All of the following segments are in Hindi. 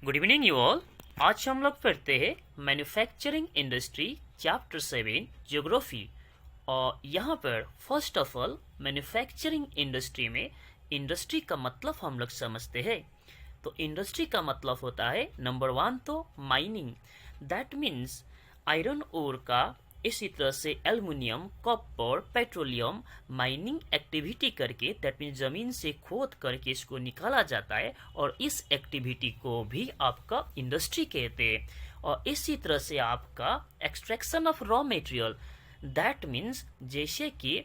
Good evening you all. आज हम लोग पढ़ते हैं मैन्युफैक्चरिंग इंडस्ट्री चैप्टर 7 ज्योग्राफी। और यहाँ पर first of all manufacturing industry में इंडस्ट्री का मतलब हम लोग समझते हैं। तो इंडस्ट्री का मतलब होता है नंबर 1 तो mining, that means iron ore का, इसी तरह से aluminium, copper, petroleum mining activity करके, दैट मीन्स जमीन से खोद करके इसको निकाला जाता है और इस एक्टिविटी को भी आपका इंडस्ट्री कहते हैं। और इसी तरह से आपका extraction of raw material, that means जैसे कि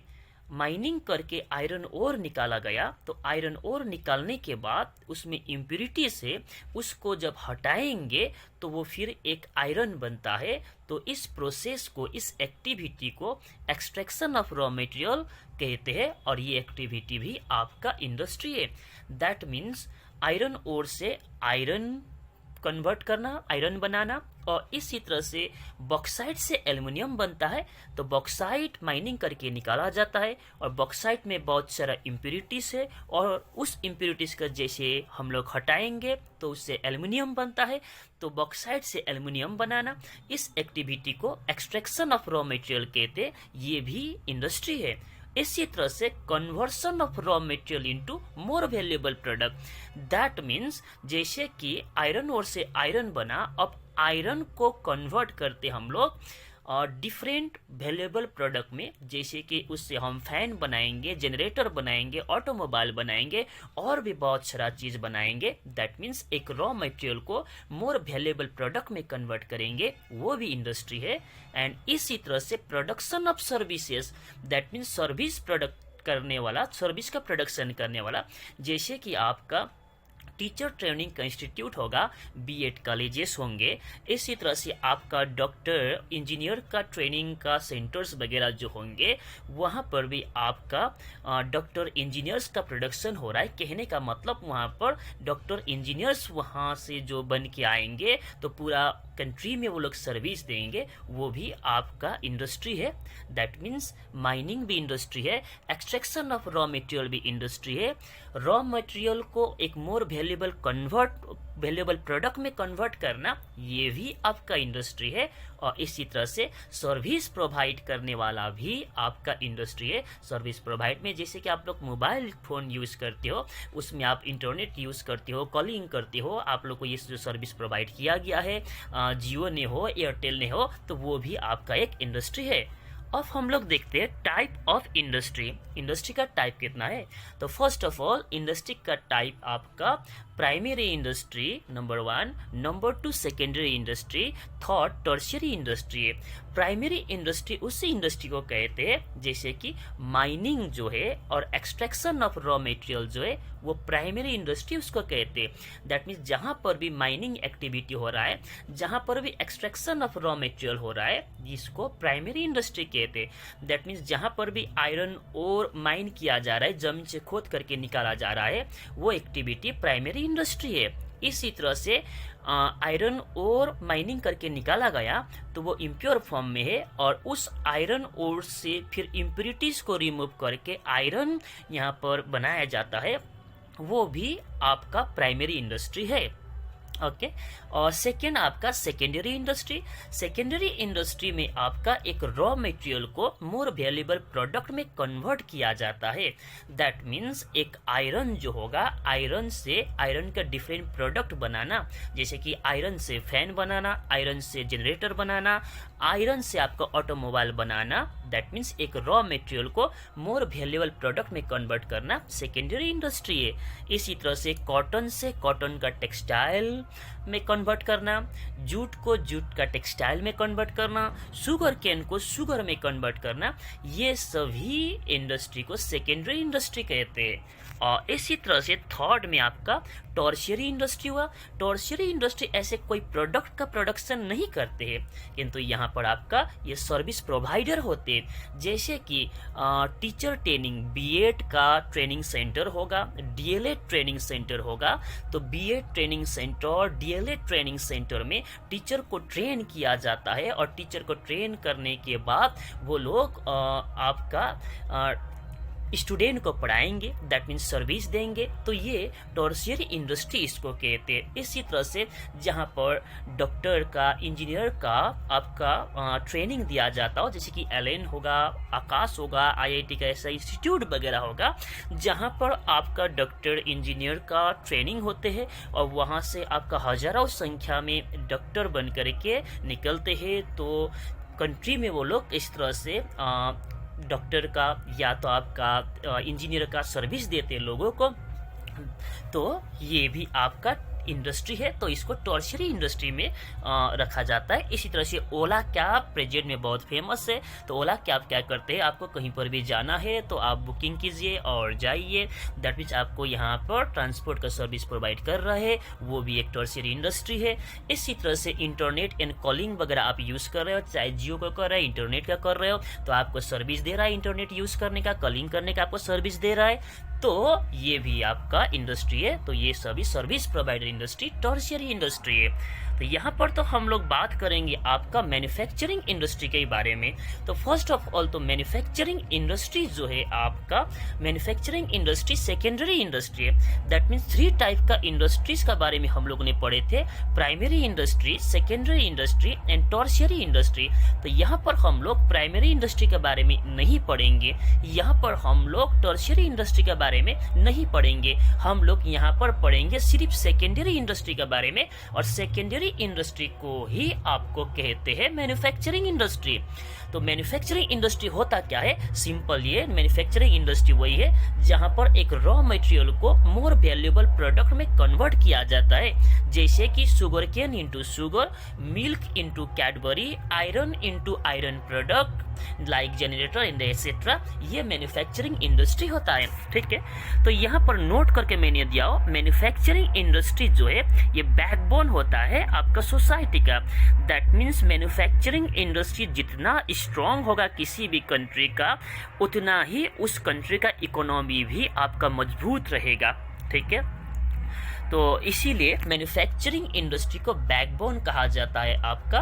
माइनिंग करके आयरन ओर निकाला गया, तो आयरन ओर निकालने के बाद उसमें इम्प्यूरिटी से उसको जब हटाएंगे तो वो फिर एक आयरन बनता है। तो इस प्रोसेस को, इस एक्टिविटी को एक्सट्रैक्शन ऑफ रॉ मटेरियल कहते हैं और ये एक्टिविटी भी आपका इंडस्ट्री है। दैट मीन्स आयरन ओर से आयरन कन्वर्ट करना, आयरन बनाना, और इसी तरह से बॉक्साइट से एल्युमिनियम बनता है। तो बॉक्साइट माइनिंग करके निकाला जाता है और बॉक्साइट में बहुत सारा इम्प्यूरिटीज है और उस इम्प्यूरिटीज का जैसे हम लोग हटाएंगे तो उससे एल्युमिनियम बनता है। तो बॉक्साइट से एल्युमिनियम बनाना, इस एक्टिविटी को एक्सट्रैक्शन ऑफ रॉ मटेरियल कहते हैं, ये भी इंडस्ट्री है। इसी तरह से conversion of raw material into more valuable product, that means जैसे कि आयरन ओर से आयरन बना, अब आयरन को कन्वर्ट करते हम लोग डिफरेंट वैल्यूएबल प्रोडक्ट में, जैसे कि उससे हम फैन बनाएंगे, जनरेटर बनाएंगे, ऑटोमोबाइल बनाएंगे और भी बहुत सारा चीज़ बनाएंगे। दैट मीन्स एक रॉ मटेरियल को मोर वैल्यूएबल प्रोडक्ट में कन्वर्ट करेंगे, वो भी इंडस्ट्री है। एंड इसी तरह से production of services, that means service product करने वाला, सर्विस का प्रोडक्शन करने वाला, जैसे कि आपका टीचर ट्रेनिंग का इंस्टीट्यूट होगा, बीएड कॉलेजेस होंगे, इसी तरह से आपका डॉक्टर इंजीनियर का ट्रेनिंग का सेंटर्स वगैरह जो होंगे, वहाँ पर भी आपका डॉक्टर इंजीनियर्स का प्रोडक्शन हो रहा है। कहने का मतलब वहाँ पर डॉक्टर इंजीनियर्स वहाँ से जो बन के आएंगे तो पूरा कंट्री में वो लोग सर्विस देंगे, वो भी आपका इंडस्ट्री है। दैट मीन्स माइनिंग भी इंडस्ट्री है, एक्सट्रैक्शन ऑफ रॉ मटेरियल भी इंडस्ट्री है। रॉ मटेरियल को एक मोर वैल्यूएबल प्रोडक्ट में कन्वर्ट करना, ये भी आपका इंडस्ट्री है। और इसी तरह से सर्विस प्रोवाइड करने वाला भी आपका इंडस्ट्री है। सर्विस प्रोवाइड में जैसे कि आप लोग मोबाइल फोन यूज करते हो, उसमें आप इंटरनेट यूज करते हो, कॉलिंग करते हो, आप लोग को ये जो सर्विस प्रोवाइड किया गया है, जियो ने हो, एयरटेल ने हो, तो वो भी आपका एक इंडस्ट्री है। अब हम लोग देखते हैं टाइप ऑफ इंडस्ट्री। इंडस्ट्री का टाइप कितना है? तो फर्स्ट ऑफ ऑल इंडस्ट्री का टाइप आपका primary industry number 1, number 2 secondary industry, third tertiary industry है। प्राइमरी इंडस्ट्री उसी इंडस्ट्री को कहते हैं जैसे कि माइनिंग जो है और एक्सट्रैक्शन ऑफ रॉ मटेरियल जो है, वो प्राइमरी इंडस्ट्री उसको कहते हैं। दैट मीन्स जहाँ पर भी माइनिंग एक्टिविटी हो रहा है, जहाँ पर भी एक्सट्रैक्शन ऑफ रॉ मटेरियल हो रहा है, जिसको प्राइमरी इंडस्ट्री कहते हैं। दैट मीन्स जहाँ पर भी आयरन और माइन किया जा रहा है, जमीन से खोद करके निकाला जा रहा है, वो एक्टिविटी प्राइमरी इंडस्ट्री है। इसी तरह से आयरन और माइनिंग करके निकाला गया तो वो इम्प्योर फॉर्म में है और उस आयरन ओर से फिर इम्प्यूरिटीज को रिमूव करके आयरन यहाँ पर बनाया जाता है, वो भी आपका प्राइमरी इंडस्ट्री है। ओके और सेकेंड आपका सेकेंडरी इंडस्ट्री। सेकेंडरी इंडस्ट्री में आपका एक रॉ मटेरियल को मोर वैल्यूएबल प्रोडक्ट में कन्वर्ट किया जाता है। दैट मीन्स एक आयरन जो होगा, आयरन से आयरन का डिफरेंट प्रोडक्ट बनाना, जैसे कि आयरन से फैन बनाना, आयरन से जनरेटर बनाना, आयरन से आपका ऑटोमोबाइल बनाना। दैट मीन्स एक रॉ मटेरियल को मोर वैल्यूएबल प्रोडक्ट में कन्वर्ट करना सेकेंडरी इंडस्ट्री है। इसी तरह से कॉटन से कॉटन का टेक्सटाइल में कन्वर्ट करना, जूट को जूट का टेक्सटाइल में कन्वर्ट करना, शुगर केन को शुगर में कन्वर्ट करना, ये सभी इंडस्ट्री को सेकेंडरी इंडस्ट्री कहते हैं। और इसी तरह से थर्ड में आपका टर्शियरी इंडस्ट्री हुआ। टर्शियरी इंडस्ट्री ऐसे कोई प्रोडक्ट का प्रोडक्शन नहीं करते हैं, किंतु यहाँ पर आपका ये सर्विस प्रोवाइडर होते हैं। जैसे कि टीचर ट्रेनिंग, बीएड का ट्रेनिंग सेंटर होगा, डीएलएड ट्रेनिंग सेंटर होगा, तो BEd training centre, DElEd training centre में टीचर को ट्रेन किया जाता है और टीचर को ट्रेन करने के बाद वो लोग आपका स्टूडेंट को पढ़ाएंगे, दैट मीन्स सर्विस देंगे, तो ये टर्शियरी इंडस्ट्री इसको कहते हैं। इसी तरह से जहाँ पर डॉक्टर का, इंजीनियर का आपका ट्रेनिंग दिया जाता हो, जैसे कि एलएन होगा, आकाश होगा, आईआईटी का ऐसा इंस्टीट्यूट वगैरह होगा जहाँ पर आपका डॉक्टर इंजीनियर का ट्रेनिंग होते हैं और वहाँ से आपका हजारों संख्या में डॉक्टर बन करके निकलते हैं। तो कंट्री में वो लोग इस तरह से डॉक्टर का या तो आपका इंजीनियर का सर्विस देते हैं लोगों को। तो ये भी आपका इंडस्ट्री है, तो इसको टर्शियरी इंडस्ट्री में रखा जाता है। इसी तरह से ओला कैब प्रेजेंट में बहुत फेमस है। तो ओला कैब क्या करते हैं, आपको कहीं पर भी जाना है तो आप बुकिंग कीजिए और जाइए, दैट मीन्स आपको यहाँ पर ट्रांसपोर्ट का सर्विस प्रोवाइड कर रहा है, वो भी एक टर्शियरी इंडस्ट्री है। इसी तरह से इंटरनेट एंड कॉलिंग वगैरह आप यूज़ कर रहे हो, चाहे जियो का कर रहे हो, इंटरनेट का कर रहे हो, तो आपको सर्विस दे रहा है, इंटरनेट यूज़ करने का, कॉलिंग करने का आपको सर्विस दे रहा है, तो ये भी आपका इंडस्ट्री है। तो ये सभी service provider industry tertiary industry है। तो यहाँ पर तो हम लोग बात करेंगे आपका मैन्युफैक्चरिंग इंडस्ट्री के बारे में। तो फर्स्ट ऑफ ऑल तो मैन्युफैक्चरिंग इंडस्ट्री जो है आपका, मैन्युफैक्चरिंग इंडस्ट्री सेकेंडरी इंडस्ट्री है। दैट मीन्स 3 टाइप का इंडस्ट्रीज का बारे में हम लोगों ने पढ़े थे, primary industry, secondary industry and tertiary industry. तो यहाँ पर हम लोग प्राइमरी इंडस्ट्री के बारे में नहीं पढ़ेंगे, यहाँ पर हम लोग टर्शियरी इंडस्ट्री के बारे में नहीं पढ़ेंगे, हम लोग यहाँ पर पढ़ेंगे सिर्फ सेकेंडरी इंडस्ट्री के बारे में। और सेकेंडरी इंडस्ट्री को ही आपको कहते हैं मैन्युफैक्चरिंग इंडस्ट्री। तो मैन्युफैक्चरिंग इंडस्ट्री होता क्या है, सिंपल, ये मैन्युफैक्चरिंग इंडस्ट्री वही है जहां पर एक रॉ मटेरियल को मोर वैल्यूएबल प्रोडक्ट में कन्वर्ट किया जाता है, जैसे कि sugar cane into sugar, milk into Cadbury, iron into iron product like generator and etcetera. ये मैन्युफैक्चरिंग इंडस्ट्री होता है, ठीक है। तो यहाँ पर नोट करके मैंने दिया हो, मैन्युफैक्चरिंग इंडस्ट्री जो है ये बैकबोन होता है आपका सोसाइटी का। दैट मीन्स मैन्युफैक्चरिंग इंडस्ट्री जितना स्ट्रांग होगा किसी भी कंट्री का, उतना ही उस कंट्री का इकोनॉमी भी आपका मजबूत रहेगा, ठीक है। तो इसीलिए मैन्युफैक्चरिंग इंडस्ट्री को बैकबोन कहा जाता है आपका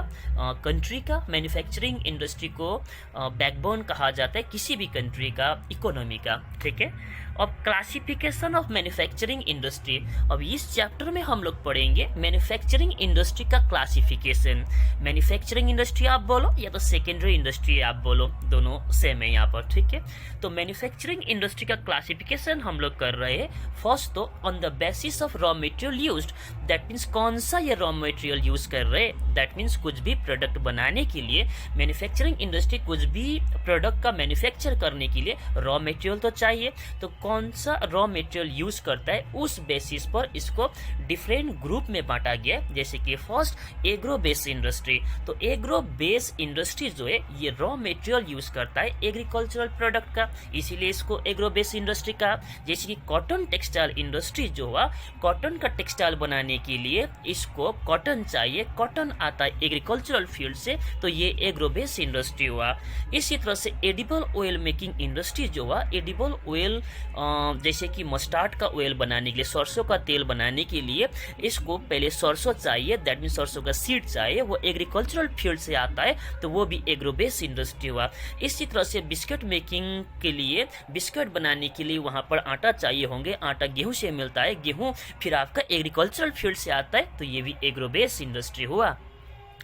कंट्री का। मैन्युफैक्चरिंग इंडस्ट्री को बैकबोन कहा जाता है किसी भी कंट्री का इकोनॉमी का, ठीक है। अब क्लासिफिकेशन ऑफ मैन्युफैक्चरिंग इंडस्ट्री, अब इस चैप्टर में हम लोग पढ़ेंगे मैन्युफैक्चरिंग इंडस्ट्री का क्लासिफिकेशन। मैन्युफैक्चरिंग इंडस्ट्री आप बोलो या तो सेकेंडरी इंडस्ट्री आप बोलो, दोनों सेम है यहाँ पर, ठीक है। तो मैन्युफैक्चरिंग इंडस्ट्री का क्लासिफिकेशन हम लोग कर रहे हैं। फर्स्ट तो on the basis of raw material used, that means कौन सा ये रॉ मटेरियल यूज कर रहे हैं। दैट मीन्स कुछ भी प्रोडक्ट बनाने के लिए मैन्युफैक्चरिंग इंडस्ट्री कुछ भी प्रोडक्ट का मैन्युफैक्चर करने के लिए रॉ मटेरियल तो चाहिए, तो कौन सा रॉ मटेरियल यूज करता है उस बेसिस पर इसको डिफरेंट ग्रुप में बांटा गया। जैसे कि फर्स्ट एग्रो बेस इंडस्ट्री, तो एग्रो बेस इंडस्ट्री जो है ये रॉ मटेरियल यूज करता है एग्रीकल्चरल प्रोडक्ट का, इसीलिए इसको एग्रो बेस इंडस्ट्री का। जैसे कि कॉटन टेक्सटाइल इंडस्ट्री जो हुआ, कॉटन का टेक्सटाइल बनाने के लिए इसको कॉटन चाहिए, कॉटन आता है एग्रीकल्चरल फील्ड से, तो ये एग्रो बेस इंडस्ट्री हुआ। इसी तरह से एडिबल ऑयल मेकिंग इंडस्ट्री जो हुआ, एडिबल ऑयल जैसे कि मस्टर्ड का ऑयल बनाने के लिए, सरसों का तेल बनाने के लिए इसको पहले सरसों चाहिए, दैट मीन सरसों का सीड चाहिए, वो एग्रीकल्चरल फील्ड से आता है, तो वो भी एग्रो बेस इंडस्ट्री हुआ। इसी तरह से बिस्किट मेकिंग के लिए, बिस्किट बनाने के लिए वहाँ पर आटा चाहिए होंगे, आटा गेहूं से मिलता है, गेहूं फिर आपका एग्रीकल्चरल फील्ड से आता है, तो ये भी एग्रो बेस इंडस्ट्री हुआ।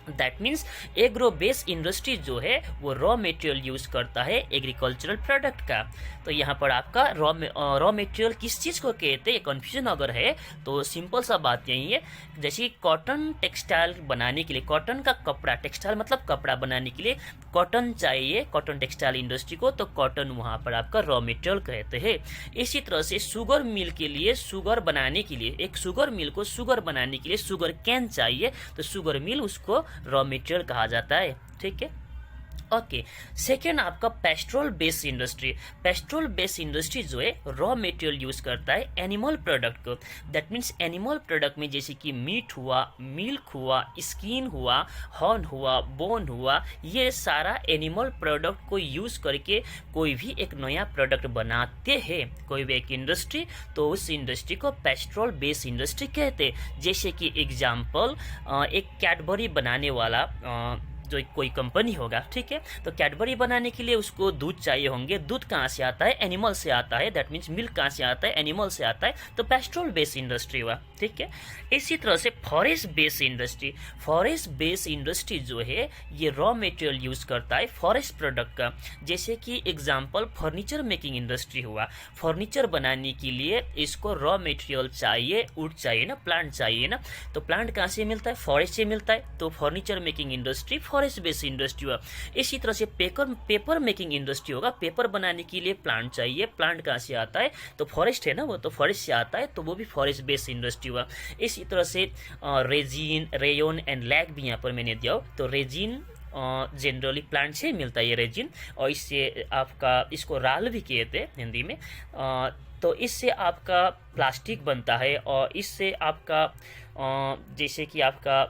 That means agro base industry जो है वो रॉ मटेरियल यूज करता है एग्रीकल्चरल प्रोडक्ट का। तो यहाँ पर आपका रॉ मटेरियल किस चीज़ को कहते हैं, कंफ्यूजन अगर है तो सिंपल सा बात यही है। जैसे कॉटन टेक्सटाइल बनाने के लिए, कॉटन का कपड़ा, टेक्सटाइल मतलब कपड़ा बनाने के लिए कॉटन चाहिए कॉटन टेक्सटाइल इंडस्ट्री को, तो कॉटन वहाँ पर आपका रॉ मटेरियल कहते हैं। इसी तरह से शुगर मिल के लिए, शुगर बनाने के लिए, एक शुगर मिल को शुगर बनाने के लिए शुगर कैन चाहिए, तो शुगर मिल उसको रॉ मटेरियल कहा जाता है, ठीक है। ओके, सेकेंड आपका पेस्ट्रोल बेस इंडस्ट्री। पेस्ट्रोल बेस इंडस्ट्री जो है रॉ मटेरियल यूज करता है एनिमल प्रोडक्ट को। दैट मीन्स एनिमल प्रोडक्ट में जैसे कि मीट हुआ, मिल्क हुआ, स्किन हुआ, हॉर्न हुआ, बोन हुआ, ये सारा एनिमल प्रोडक्ट को यूज करके कोई भी एक नया प्रोडक्ट बनाते हैं कोई भी एक इंडस्ट्री, तो उस इंडस्ट्री को पेस्ट्रोल बेस इंडस्ट्री कहते हैं। जैसे कि एग्जाम्पल, एक कैडबरी बनाने वाला जो कोई कंपनी होगा, ठीक है, तो कैडबरी बनाने के लिए उसको दूध चाहिए होंगे। दूध कहाँ से आता है? एनिमल से आता है, दैट मीन्स मिल्क कहाँ से आता है? एनिमल से आता है, तो पेस्ट्रोल बेस्ड इंडस्ट्री हुआ, ठीक है। इसी तरह से forest based industry, forest based industry जो है ये रॉ मटेरियल यूज करता है फॉरेस्ट प्रोडक्ट का। जैसे कि एग्जांपल फर्नीचर मेकिंग इंडस्ट्री हुआ, फर्नीचर बनाने के लिए इसको रॉ मटेरियल चाहिए, वुड चाहिए ना, प्लांट चाहिए ना, तो प्लांट कहाँ से मिलता है? फॉरेस्ट से मिलता है, तो furniture making industry forest based industry हुआ। इसी तरह से पेपर मेकिंग इंडस्ट्री होगा, पेपर बनाने के लिए प्लांट चाहिए, प्लांट कहाँ से आता है? तो फॉरेस्ट है ना, वो तो फॉरेस्ट से आता है, तो वो भी फॉरेस्ट बेस्ड इंडस्ट्री हुआ। इसी तरह से रेजिन, रेयोन एंड लैक भी यहाँ पर मैंने दिया हो, तो रेजिन जनरली प्लांट से मिलता है ये रेजिन, और इससे आपका इसको राल भी कहते हैं हिंदी में। तो इससे आपका प्लास्टिक बनता है, और इससे आपका जैसे कि आपका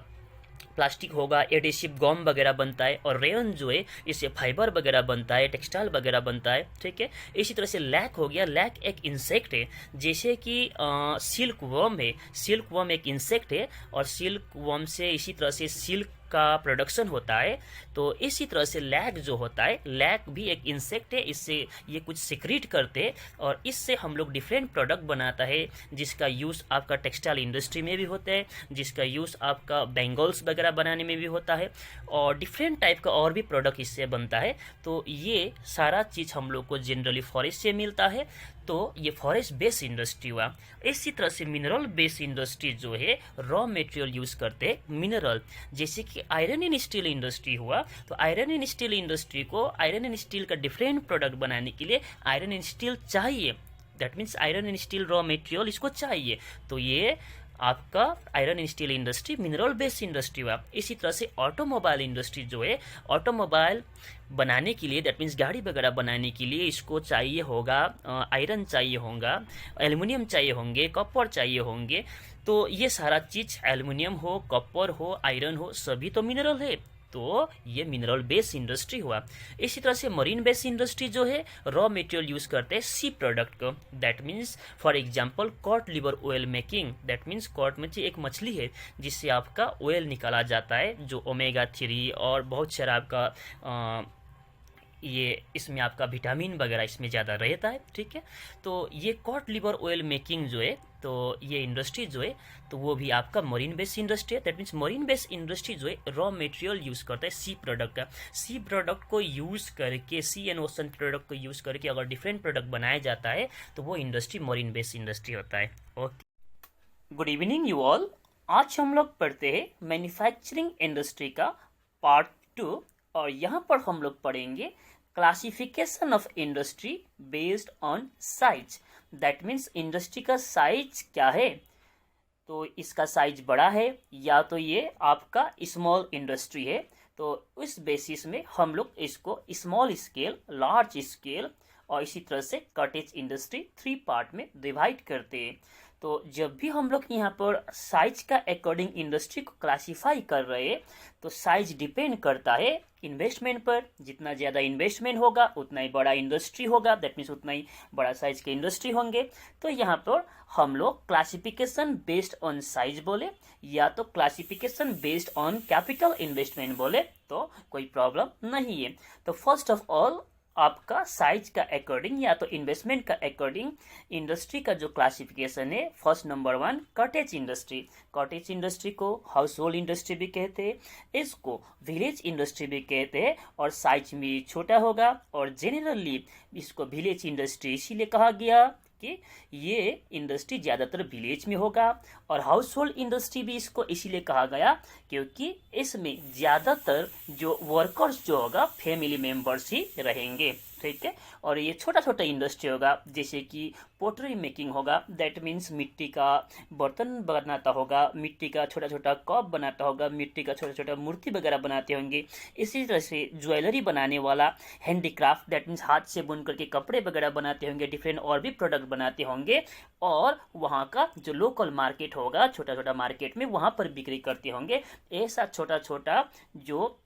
प्लास्टिक होगा, एडेसिव गम वगैरह बनता है, और रेयन जो है इससे फाइबर वगैरह बनता है, टेक्सटाइल वगैरह बनता है, ठीक है। इसी तरह से लैक हो गया, लैक एक इंसेक्ट है, जैसे कि सिल्क वर्म है, सिल्क वर्म एक इंसेक्ट है, और सिल्क वर्म से इसी तरह से सिल्क का प्रोडक्शन होता है। तो इसी तरह से लैक जो होता है, लैक भी एक इंसेक्ट है, इससे ये कुछ सिक्रीट करते हैं, और इससे हम लोग डिफरेंट प्रोडक्ट बनाता है, जिसका यूज़ आपका टेक्सटाइल इंडस्ट्री में भी होता है, जिसका यूज़ आपका बैंगल्स वगैरह बनाने में भी होता है, और डिफरेंट टाइप का और भी प्रोडक्ट इससे बनता है। तो ये सारा चीज़ हम लोग को जनरली फॉरेस्ट से मिलता है, तो ये फॉरेस्ट बेस्ड इंडस्ट्री हुआ। इसी तरह से मिनरल बेस्ड इंडस्ट्री जो है रॉ मटेरियल यूज करते हैं मिनरल, जैसे कि आयरन एंड स्टील इंडस्ट्री हुआ, तो आयरन एंड स्टील इंडस्ट्री को आयरन एंड स्टील का डिफरेंट प्रोडक्ट बनाने के लिए आयरन एंड स्टील चाहिए, that means iron and steel raw material इसको चाहिए, तो ये आपका iron and steel industry mineral based industry हुआ। इसी तरह से ऑटोमोबाइल इंडस्ट्री जो है, ऑटोमोबाइल बनाने के लिए, दैट मीन्स गाड़ी वगैरह बनाने के लिए इसको चाहिए होगा, आयरन चाहिए होगा, एल्युमिनियम चाहिए होंगे, कॉपर चाहिए होंगे, तो ये सारा चीज़ एल्युमिनियम हो, कॉपर हो, आयरन हो, सभी तो मिनरल है, तो ये मिनरल बेस्ड इंडस्ट्री हुआ। इसी तरह से मरीन बेस्ड इंडस्ट्री जो है रॉ मटेरियल यूज करते हैं सी प्रोडक्ट को, that means for example cod liver oil making, that means cod में एक मछली है जिससे आपका ऑयल निकाला जाता है, जो ओमेगा 3 और बहुत सारा आपका ये इसमें आपका विटामिन वगैरह इसमें ज़्यादा रहता है, ठीक है। तो ये कॉड लिवर ऑयल मेकिंग जो है, तो ये इंडस्ट्री जो है, तो वो भी आपका मरीन बेस्ड इंडस्ट्री है, that means marine based industry जो है रॉ मटेरियल यूज़ करता है सी प्रोडक्ट का, सी प्रोडक्ट को यूज़ करके, सी एंड ओशन प्रोडक्ट को यूज़ करके अगर डिफरेंट प्रोडक्ट बनाया जाता है तो वो इंडस्ट्री मरीन बेस्ड इंडस्ट्री होता है। Okay, good evening you all. आज हम लोग पढ़ते हैं मैन्युफैक्चरिंग इंडस्ट्री का पार्ट 2, और यहाँ पर हम लोग पढ़ेंगे classification of industry based on size, that means industry का साइज क्या है, तो इसका साइज बड़ा है या तो ये आपका स्मॉल इंडस्ट्री है, तो उस बेसिस में हम लोग इसको स्मॉल स्केल, लार्ज स्केल और इसी तरह से कॉटेज इंडस्ट्री 3 पार्ट में डिवाइड करते हैं। तो जब भी हम लोग यहाँ पर साइज का अकॉर्डिंग इंडस्ट्री को क्लासीफाई कर रहे हैं, तो साइज डिपेंड करता है इन्वेस्टमेंट पर, जितना ज़्यादा इन्वेस्टमेंट होगा उतना ही बड़ा इंडस्ट्री होगा, दैट मीन्स उतना ही बड़ा साइज के इंडस्ट्री होंगे। तो यहाँ पर हम लोग क्लासिफिकेशन बेस्ड ऑन साइज बोले या तो classification based on capital investment बोले तो कोई प्रॉब्लम नहीं है। तो फर्स्ट ऑफ ऑल आपका साइज का अकॉर्डिंग या तो इन्वेस्टमेंट का अकॉर्डिंग इंडस्ट्री का जो क्लासिफिकेशन है, first number 1 cottage industry. Cottage industry को हाउस होल्ड इंडस्ट्री भी कहते हैं, इसको विलेज इंडस्ट्री भी कहते हैं, और साइज में छोटा होगा, और जेनरली इसको विलेज इंडस्ट्री इसीलिए कहा गया कि ये इंडस्ट्री ज़्यादातर विलेज में होगा, और हाउस होल्ड इंडस्ट्री भी इसको इसीलिए कहा गया क्योंकि इसमें ज़्यादातर जो वर्कर्स जो होगा फैमिली मेंबर्स ही रहेंगे, ठीक है। और ये छोटा छोटा इंडस्ट्री होगा, जैसे कि पोटरी मेकिंग होगा, दैट मीन्स मिट्टी का बर्तन बनाता होगा, मिट्टी का छोटा छोटा कप बनाता होगा, मिट्टी का छोटा छोटा मूर्ति वगैरह बनाते होंगे। इसी तरह से ज्वेलरी बनाने वाला हैंडीक्राफ्ट, दैट मीन्स हाथ से बुन करके कपड़े वगैरह बनाते होंगे, डिफरेंट और भी प्रोडक्ट बनाते होंगे, और वहाँ का जो लोकल मार्केट होगा, छोटा छोटा मार्केट में वहाँ पर बिक्री करते होंगे। ऐसा छोटा छोटा जो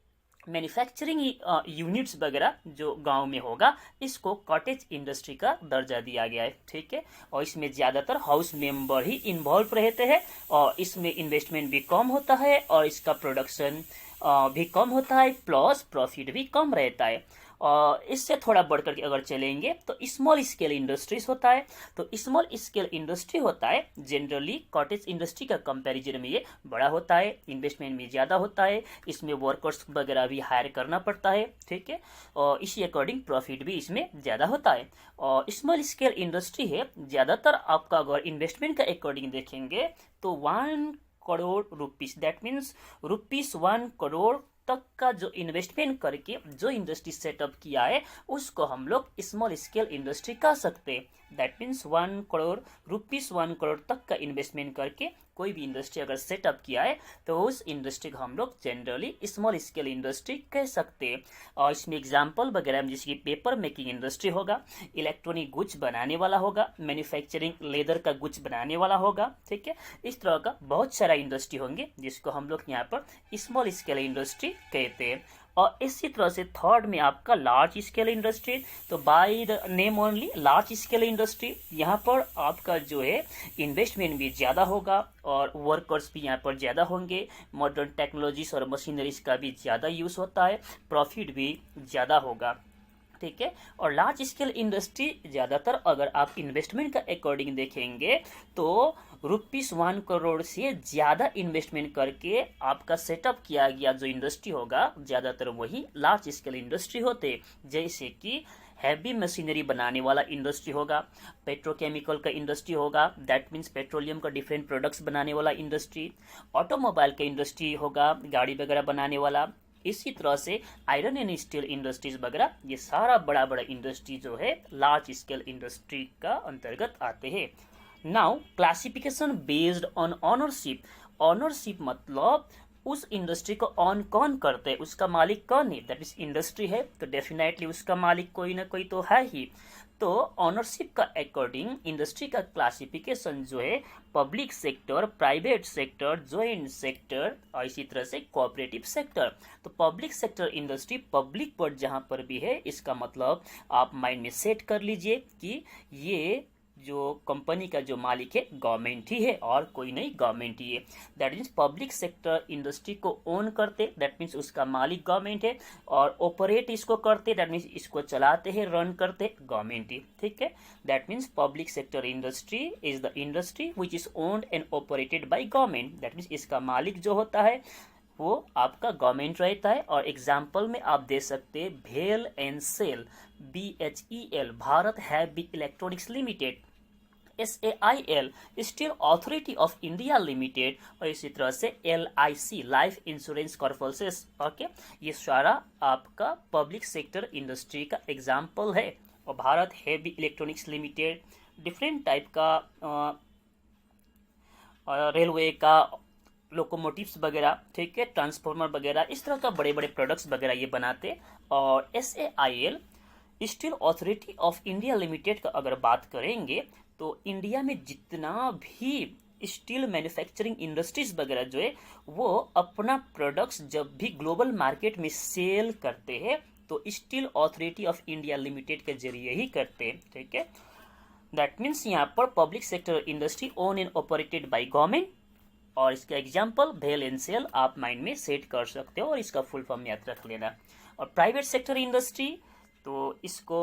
मैन्युफैक्चरिंग यूनिट्स वगैरह जो गांव में होगा, इसको कॉटेज इंडस्ट्री का दर्जा दिया गया है, ठीक है। और इसमें ज़्यादातर हाउस मेंबर ही इन्वॉल्व रहते हैं और इसमें इन्वेस्टमेंट भी कम होता है और इसका प्रोडक्शन भी कम होता है, प्लस प्रॉफिट भी कम रहता है। और इससे थोड़ा बढ़कर के अगर चलेंगे तो स्मॉल स्केल इंडस्ट्रीज होता है। तो स्मॉल स्केल इंडस्ट्री होता है जनरली कॉटेज इंडस्ट्री का कंपैरिजन में ये बड़ा होता है, इन्वेस्टमेंट भी ज़्यादा होता है, इसमें वर्कर्स वगैरह भी हायर करना पड़ता है, ठीक है। और इसी अकॉर्डिंग प्रॉफिट भी इसमें ज़्यादा होता है। और स्मॉल स्केल इंडस्ट्री है, ज़्यादातर आपका अगर इन्वेस्टमेंट का अकॉर्डिंग देखेंगे तो 1 crore rupees, that means ₹1 crore तक का जो इन्वेस्टमेंट करके जो इंडस्ट्री सेटअप किया है उसको हम लोग स्मॉल स्केल इंडस्ट्री कह सकते हैं। दैट मीन्स 1 करोड़ तक का इन्वेस्टमेंट करके कोई भी इंडस्ट्री अगर सेटअप किया है तो उस इंडस्ट्री को हम लोग जनरली स्मॉल स्केल इंडस्ट्री कह सकते हैं। और इसमें एग्जांपल वगैरह में जैसे कि पेपर मेकिंग इंडस्ट्री होगा, इलेक्ट्रॉनिक गुड्स बनाने वाला होगा, मैन्युफैक्चरिंग लेदर का गुड्स बनाने वाला होगा, ठीक है। इस तरह का बहुत सारा इंडस्ट्री होंगे जिसको हम लोग यहाँ पर स्मॉल स्केल इंडस्ट्री कहते हैं। और इसी तरह से थर्ड में आपका लार्ज स्केल इंडस्ट्री। तो by the name only large scale industry, यहाँ पर आपका जो है इन्वेस्टमेंट भी ज़्यादा होगा और वर्कर्स भी यहाँ पर ज़्यादा होंगे, मॉडर्न टेक्नोलॉजीज और मशीनरीज का भी ज़्यादा यूज़ होता है, प्रॉफिट भी ज़्यादा होगा, ठीक है। और लार्ज स्केल इंडस्ट्री ज़्यादातर अगर आप इन्वेस्टमेंट का अकॉर्डिंग देखेंगे तो ₹1 करोड़ से ज़्यादा इन्वेस्टमेंट करके आपका सेटअप किया गया जो इंडस्ट्री होगा, ज़्यादातर वही लार्ज स्केल इंडस्ट्री होते, जैसे कि हैवी मशीनरी बनाने वाला इंडस्ट्री होगा, पेट्रोकेमिकल का इंडस्ट्री होगा, दैट मीन्स पेट्रोलियम का डिफरेंट प्रोडक्ट्स बनाने वाला इंडस्ट्री, ऑटोमोबाइल का इंडस्ट्री होगा, गाड़ी वगैरह बनाने वाला। इसी तरह से आयरन एंड स्टील इंडस्ट्रीज वगैरह, ये सारा बड़ा बड़ा इंडस्ट्री जो है लार्ज स्केल इंडस्ट्री का अंतर्गत आते हैं। Now classification based on ownership. Ownership मतलब उस इंडस्ट्री को ऑन कौन करते हैं, उसका मालिक कौन है। दैट मीन्स इंडस्ट्री है तो डेफिनेटली उसका मालिक कोई ना कोई तो है ही। तो ऑनरशिप का अकॉर्डिंग इंडस्ट्री का क्लासिफिकेशन जो है public sector, private sector, joint sector और इसी तरह से कोऑपरेटिव सेक्टर। तो public sector industry, public word जहां पर भी है इसका मतलब आप माइंड में सेट कर लीजिए कि ये जो कंपनी का जो मालिक है गवर्नमेंट ही है और कोई नहीं, गवर्नमेंट ही है। That means public sector industry को ओन करते, दैट मीन्स उसका मालिक गवर्नमेंट है, और ऑपरेट इसको करते, दैट मीन्स इसको चलाते हैं, रन करते गवर्नमेंट ही, ठीक है। That means public sector industry is the industry which is owned and operated by government. That means इसका मालिक जो होता है वो आपका गवर्नमेंट रहता है। और एग्जाम्पल में आप दे सकते हैं भेल and SAIL, BHEL, Bharat heavy electronics limited, SAIL, steel authority of India limited, और इसी तरह से LIC, life insurance corporation. Okay, ये सारा आपका पब्लिक सेक्टर इंडस्ट्री का एग्जाम्पल है। और Bharat heavy electronics limited different type का रेलवे का लोकोमोटिव्स वगैरह, ठीक है, ट्रांसफार्मर वगैरह, इस तरह का बड़े बड़े प्रोडक्ट्स वगैरह ये बनाते। और SAIL, steel authority of India limited का अगर बात करेंगे तो इंडिया में जितना भी स्टील मैन्युफैक्चरिंग इंडस्ट्रीज वगैरह जो है वो अपना प्रोडक्ट्स जब भी ग्लोबल मार्केट में सेल करते हैं तो steel authority of India limited के जरिए ही करते हैं, ठीक है। दैट मीन्स यहाँ पर public sector industry own and operated by government, और इसका एग्जाम्पल भेल एंड सेल आप माइंड में सेट कर सकते हो और इसका फुल फॉर्म याद रख लेना। और प्राइवेट सेक्टर इंडस्ट्री, तो इसको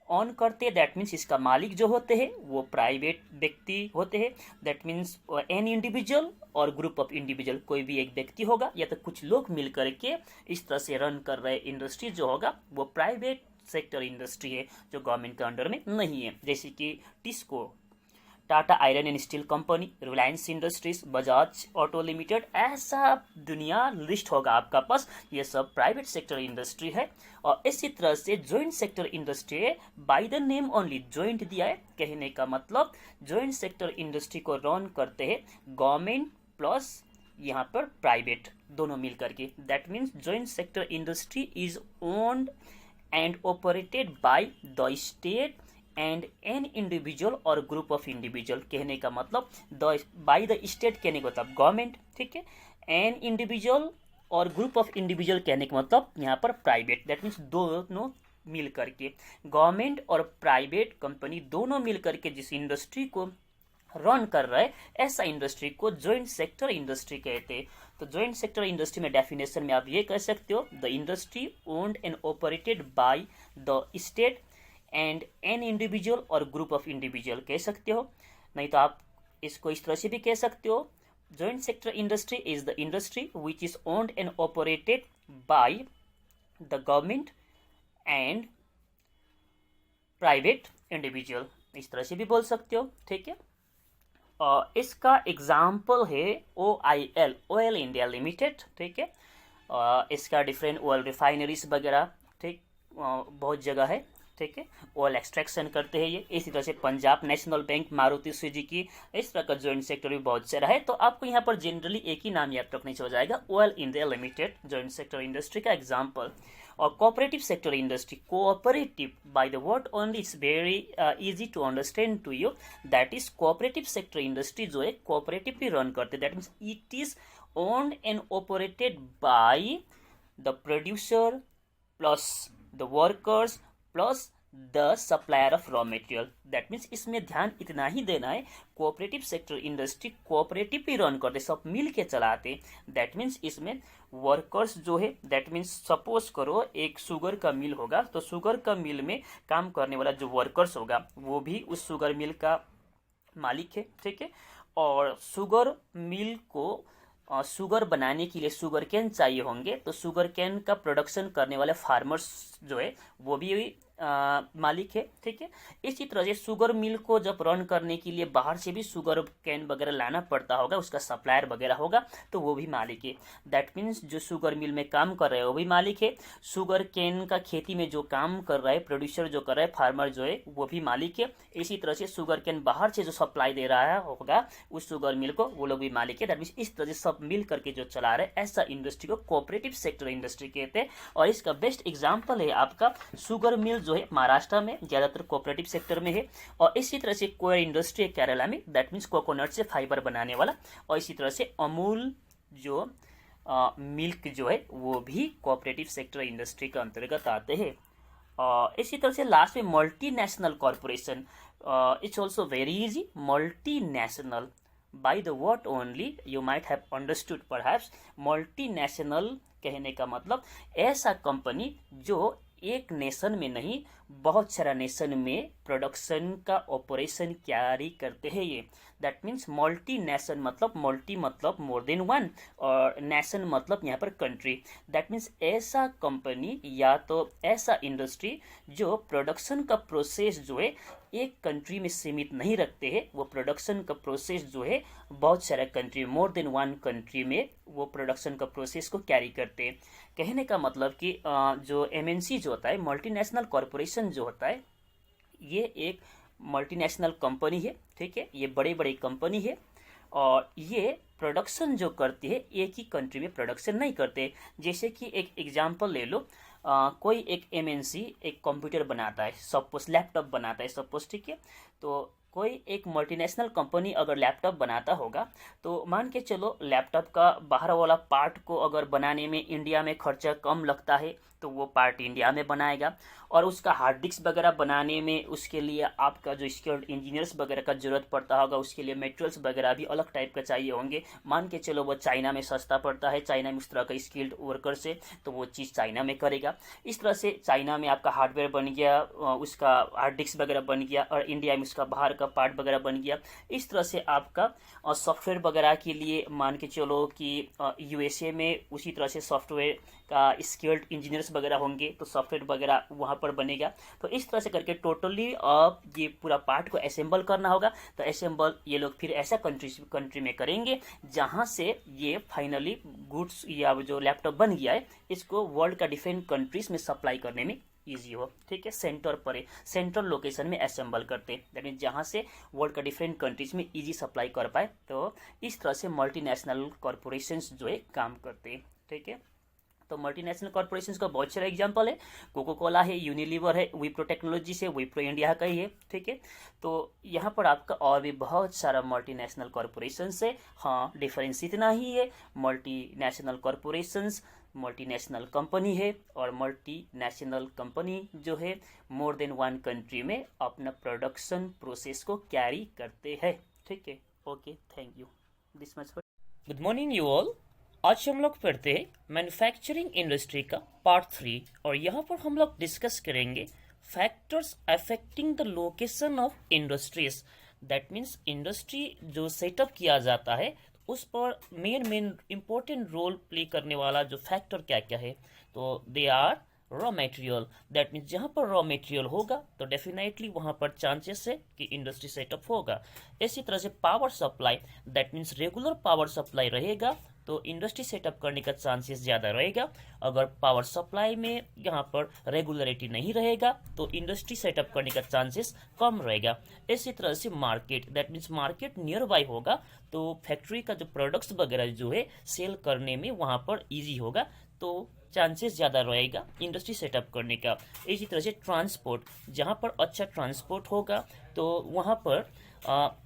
ऑन करते, दैट मीन्स इसका मालिक जो होते हैं वो प्राइवेट व्यक्ति होते हैं। दैट मीन्स एन इंडिविजुअल और ग्रुप ऑफ इंडिविजुअल, कोई भी एक व्यक्ति होगा या तो कुछ लोग मिल करके इस तरह से रन कर रहे इंडस्ट्री जो होगा वो प्राइवेट सेक्टर इंडस्ट्री है जो गवर्नमेंट के अंडर में नहीं है। जैसे कि TISCO, Tata iron and steel company, Reliance industries, Bajaj auto limited, ऐसा दुनिया लिस्ट होगा आपका पास, ये सब प्राइवेट सेक्टर इंडस्ट्री है। और इसी तरह से ज्वाइंट सेक्टर इंडस्ट्री है, by the name only joint दिया है, कहने का मतलब ज्वाइंट सेक्टर इंडस्ट्री को रन करते हैं गवर्नमेंट प्लस यहाँ पर प्राइवेट दोनों मिल करके। That means joint sector industry is owned and operated by the state and an individual और ग्रुप ऑफ इंडिविजुअल, कहने का मतलब बाय द स्टेट कहने का मतलब गवर्नमेंट, ठीक है, एन इंडिविजुअल और ग्रुप ऑफ इंडिविजुअल कहने का मतलब यहाँ पर प्राइवेट, दैट मीन्स दोनों मिल करके, गवर्नमेंट और प्राइवेट कंपनी दोनों मिल करके जिस इंडस्ट्री को रन कर रहा है, ऐसा इंडस्ट्री को जॉइंट सेक्टर इंडस्ट्री कहते हैं। तो जॉइंट सेक्टर इंडस्ट्री में डेफिनेशन में आप ये कह सकते हो, the industry owned and operated by the state and an individual और ग्रुप ऑफ इंडिविजुअल कह सकते हो। नहीं तो आप इसको इस तरह से भी कह सकते हो, joint sector industry is the industry which is owned and operated by the government and private individual, इस तरह से भी बोल सकते हो। ठीक है, इसका एग्जाम्पल है OIL, ऑयल इंडिया लिमिटेड। ठीक है, इसका डिफरेंट ऑयल रिफाइनरीज वगैरह, ठीक, बहुत जगह है। ठीक है, ऑयल एक्सट्रैक्शन करते हैं ये। इसी तरह से Punjab national bank, Maruti Suzuki, इस तरह का जॉइंट सेक्टर भी बहुत सारा है। तो आपको यहाँ पर जनरली एक ही नाम याद रखने से हो जाएगा, oil India limited, joint sector industry का एग्जाम्पल। और cooperative sector industry, cooperative by the word only, it's very easy to understand to you, that is cooperative sector industry जो है कोऑपरेटिवली रन करते, that means it is owned and operated by the producer plus the workers plus the supplier of raw material. That means इसमें ध्यान इतना ही देना है, कोऑपरेटिव सेक्टर इंडस्ट्री कोऑपरेटिव भी रन करते, सब मिल के चलाते। दैट मीन्स इसमें वर्कर्स जो है, दैट मीन्स सपोज करो एक शुगर का मिल होगा, तो शुगर का मिल में काम करने वाला जो वर्कर्स होगा वो भी उस शुगर मिल का मालिक है। ठीक है, और शुगर मिल को शुगर बनाने के लिए शुगर कैन चाहिए होंगे, तो शुगर कैन का प्रोडक्शन करने वाले फार्मर्स जो है वो भी मालिक है। ठीक है, इसी तरह से शुगर मिल को जब रन करने के लिए बाहर से भी शुगर कैन वगैरह लाना पड़ता होगा, उसका सप्लायर वगैरह होगा, तो वो भी मालिक है। दैट मीन्स जो शुगर मिल में काम कर रहे हैं वो भी मालिक है, शुगर कैन का खेती में जो काम कर रहा है, प्रोड्यूसर जो कर रहा है, फार्मर जो है वो भी मालिक है। इसी तरह से शुगर कैन बाहर से जो सप्लाई दे रहा होगा उस शुगर मिल को, वो लोग भी मालिक है। दैट मीन्स इस तरह से सब मिल करके जो चला रहे हैं, ऐसा इंडस्ट्री को कोऑपरेटिव सेक्टर इंडस्ट्री कहते हैं। और इसका बेस्ट एग्जाम्पल है आपका शुगर मिल जो है महाराष्ट्र में, ज्यादातर कोऑपरेटिव सेक्टर में है। और इसी तरह से कोयर इंडस्ट्री है केरला में, दैट मीन्स कोकोनट से फाइबर बनाने वाला। और इसी तरह से अमूल जो मिल्क जो है वो भी कोऑपरेटिव सेक्टर इंडस्ट्री के अंतर्गत आते हैं। इसी तरह से लास्ट में multinational corporation, it's also very easy, multinational by the word only you might have understood perhaps, multinational कहने का मतलब ऐसा कंपनी जो एक नेशन में नहीं बहुत सारा नेशन में प्रोडक्शन का ऑपरेशन कैरी करते हैं ये। दैट मीन्स मल्टी नेशन मतलब मल्टी मतलब मोर देन वन, और नेशन मतलब यहाँ पर कंट्री। दैट मीन्स ऐसा कंपनी या तो ऐसा इंडस्ट्री जो प्रोडक्शन का प्रोसेस जो है एक कंट्री में सीमित नहीं रखते हैं, वो प्रोडक्शन का प्रोसेस जो है बहुत सारा country, more than one country में वो प्रोडक्शन का प्रोसेस को कैरी करते हैं। कहने का मतलब कि जो MNC जो होता है, मल्टीनेशनल कॉरपोरेशन जो होता है, ये एक मल्टीनेशनल कंपनी है। ठीक है, ये बड़े बड़े कंपनी है और ये प्रोडक्शन जो करती है एक ही कंट्री में प्रोडक्शन नहीं करते। जैसे कि एक एग्जांपल ले लो, कोई एक MNC एक कंप्यूटर बनाता है, सपोज लैपटॉप बनाता है सपोज, ठीक है। तो कोई एक मल्टीनेशनल कंपनी अगर लैपटॉप बनाता होगा तो मान के चलो लैपटॉप का बाहर वाला पार्ट को अगर बनाने में इंडिया में खर्चा कम लगता है तो वो पार्ट इंडिया में बनाएगा, और उसका हार्ड डिस्क वगैरह बनाने में उसके लिए आपका जो स्किल्ड इंजीनियर्स वगैरह का जरूरत पड़ता होगा, उसके लिए मटेरियल्स वगैरह भी अलग टाइप का चाहिए होंगे। मान के चलो वो चाइना में सस्ता पड़ता है, चाइना में उस तरह का स्किल्ड वर्कर से, तो वो चीज़ चाइना में करेगा। इस तरह से चाइना में आपका हार्डवेयर बन गया, उसका हार्ड डिस्क वगैरह बन गया, और इंडिया में उसका बाहर का पार्ट वगैरह बन गया। इस तरह से आपका सॉफ्टवेयर वगैरह के लिए मान के चलो कि USA में उसी तरह से सॉफ्टवेयर का स्किल्ड इंजीनियर्स वगैरह होंगे, तो सॉफ्टवेयर वगैरह वहाँ पर बनेगा। तो इस तरह से करके टोटली आप ये पूरा पार्ट को असेंबल करना होगा। तो असेंबल ये लोग फिर ऐसा कंट्री में करेंगे जहाँ से ये फाइनली गुड्स या जो लैपटॉप बन गया है इसको वर्ल्ड का डिफरेंट कंट्रीज में सप्लाई करने में ईजी हो। ठीक है, सेंटर पर सेंट्रल लोकेशन में असेंबल करते हैं, दैट मीन जहाँ से वर्ल्ड का डिफरेंट कंट्रीज में इजी सप्लाई कर पाए। तो इस तरह से मल्टीनेशनल कॉरपोरेशंस जो है काम करते हैं। ठीक है, तो मल्टीनेशनल कॉर्पोरेशंस का बहुत सारा एग्जांपल है, कोको कोला है, यूनिलीवर है, विप्रो टेक्नोलॉजीज है, विप्रो इंडिया का ही है, ठीक है। तो यहाँ पर आपका और भी बहुत सारा मल्टीनेशनल कॉर्पोरेशंस है। हाँ, डिफरेंस इतना ही है, मल्टीनेशनल कॉर्पोरेशंस मल्टीनेशनल कंपनी है, और मल्टीनेशनल कंपनी जो है मोर देन वन कंट्री में अपना प्रोडक्शन प्रोसेस को कैरी करते हैं, ठीक है। Okay, thank you, this much for. Good morning you all. आज हम लोग पढ़ते हैं मैन्युफैक्चरिंग इंडस्ट्री का पार्ट 3, और यहाँ पर हम लोग डिस्कस करेंगे factors affecting the location of industries. That means industry जो सेटअप किया जाता है उस पर मेन इंपॉर्टेंट रोल प्ले करने वाला जो फैक्टर क्या क्या है। तो they are raw material. That means जहाँ पर रॉ मटेरियल होगा तो डेफिनेटली वहाँ पर चांसेस है कि इंडस्ट्री सेटअप होगा। इसी तरह से power supply, that means regular power supply रहेगा तो इंडस्ट्री सेटअप करने का चांसेस ज़्यादा रहेगा। अगर पावर सप्लाई में यहाँ पर रेगुलरिटी नहीं रहेगा तो इंडस्ट्री सेटअप करने का चांसेस कम रहेगा। इसी तरह से market, that means market near by होगा तो फैक्ट्री का जो प्रोडक्ट्स वगैरह जो है सेल करने में वहाँ पर ईजी होगा, तो चांसेस ज़्यादा रहेगा इंडस्ट्री सेटअप करने का। इसी तरह से ट्रांसपोर्ट, जहाँ पर अच्छा ट्रांसपोर्ट होगा तो वहाँ पर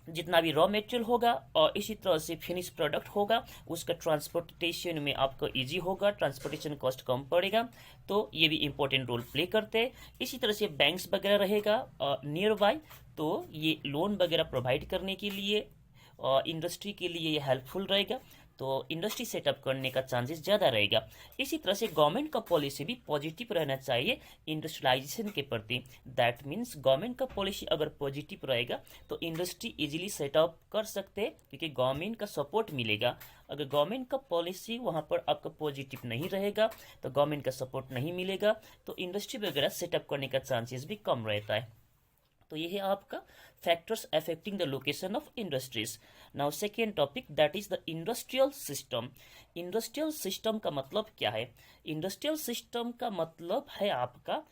जितना भी रॉ मटेरियल होगा और इसी तरह से फिनिश प्रोडक्ट होगा उसका ट्रांसपोर्टेशन में आपको इजी होगा, ट्रांसपोर्टेशन कॉस्ट कम पड़ेगा, तो ये भी इंपॉर्टेंट रोल प्ले करते हैं। इसी तरह से बैंक्स वगैरह रहेगा नियर बाय, तो ये लोन वगैरह प्रोवाइड करने के लिए इंडस्ट्री के लिए ये हेल्पफुल रहेगा, तो इंडस्ट्री सेटअप करने का चांसेस ज़्यादा रहेगा। इसी तरह से गवर्नमेंट का पॉलिसी भी पॉजिटिव रहना चाहिए इंडस्ट्रियलाइजेशन के प्रति। दैट मीन्स गवर्नमेंट का पॉलिसी अगर पॉजिटिव रहेगा तो इंडस्ट्री इजीली सेटअप कर सकते हैं क्योंकि गवर्नमेंट का सपोर्ट मिलेगा। अगर गवर्नमेंट का पॉलिसी वहाँ पर आपका पॉजिटिव नहीं रहेगा तो गवर्नमेंट का सपोर्ट नहीं मिलेगा तो इंडस्ट्री वगैरह सेटअप करने का चांसेस भी कम रहता है। तो ये है आपका factors affecting the location of industries. Now second topic, that is the industrial system. Industrial system का मतलब क्या है? इंडस्ट्रियल सिस्टम का मतलब है आपका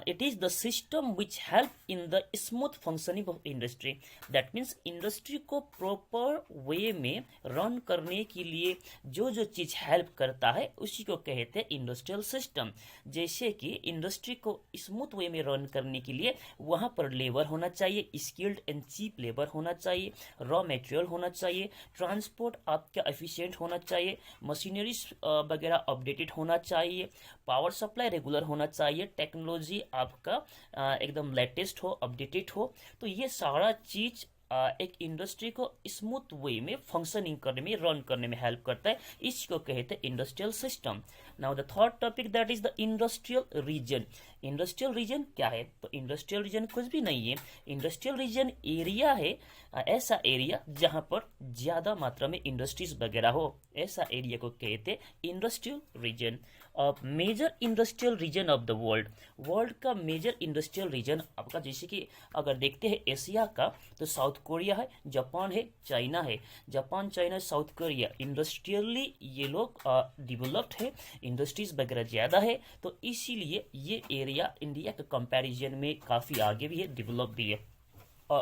it is the system which help in the smooth functioning of industry. That means industry को प्रॉपर वे में रन करने के लिए जो जो चीज़ हेल्प करता है उसी को कहते हैं इंडस्ट्रियल सिस्टम। जैसे कि इंडस्ट्री को स्मूथ वे में रन करने के लिए वहाँ पर लेबर होना चाहिए, स्किल्ड एंड चीप लेबर होना चाहिए, रॉ मटेरियल होना चाहिए, ट्रांसपोर्ट आपका एफिशिएंट होना चाहिए, मशीनरीज वगैरह अपडेटेड होना चाहिए, पावर सप्लाई रेगुलर होना चाहिए, टेक्नोलॉजी आपका एकदम लेटेस्ट हो, अपडेटेड हो। तो ये सारा चीज़ एक इंडस्ट्री को स्मूथ वे में फंक्शनिंग करने में, रन करने में हेल्प करता है, इसको कहते हैं industrial system. Now the third topic, that is the industrial region. Industrial region क्या है? तो इंडस्ट्रियल रीजन कुछ भी नहीं है, इंडस्ट्रियल रीजन एरिया है, ऐसा एरिया जहां पर ज्यादा मात्रा में इंडस्ट्रीज वगैरह हो, ऐसा एरिया को कहते हैं industrial region. Major industrial region of the world, world का मेजर इंडस्ट्रियल रीजन आपका, जैसे कि अगर देखते हैं एशिया का तो साउथ कोरिया है, जापान है, चाइना है। Japan, China, South Korea industrially ये लोग डेवलप्ड है, इंडस्ट्रीज वगैरह ज़्यादा है, तो इसीलिए ये एरिया इंडिया के कंपैरिजन में काफ़ी आगे भी है, डेवलप भी है।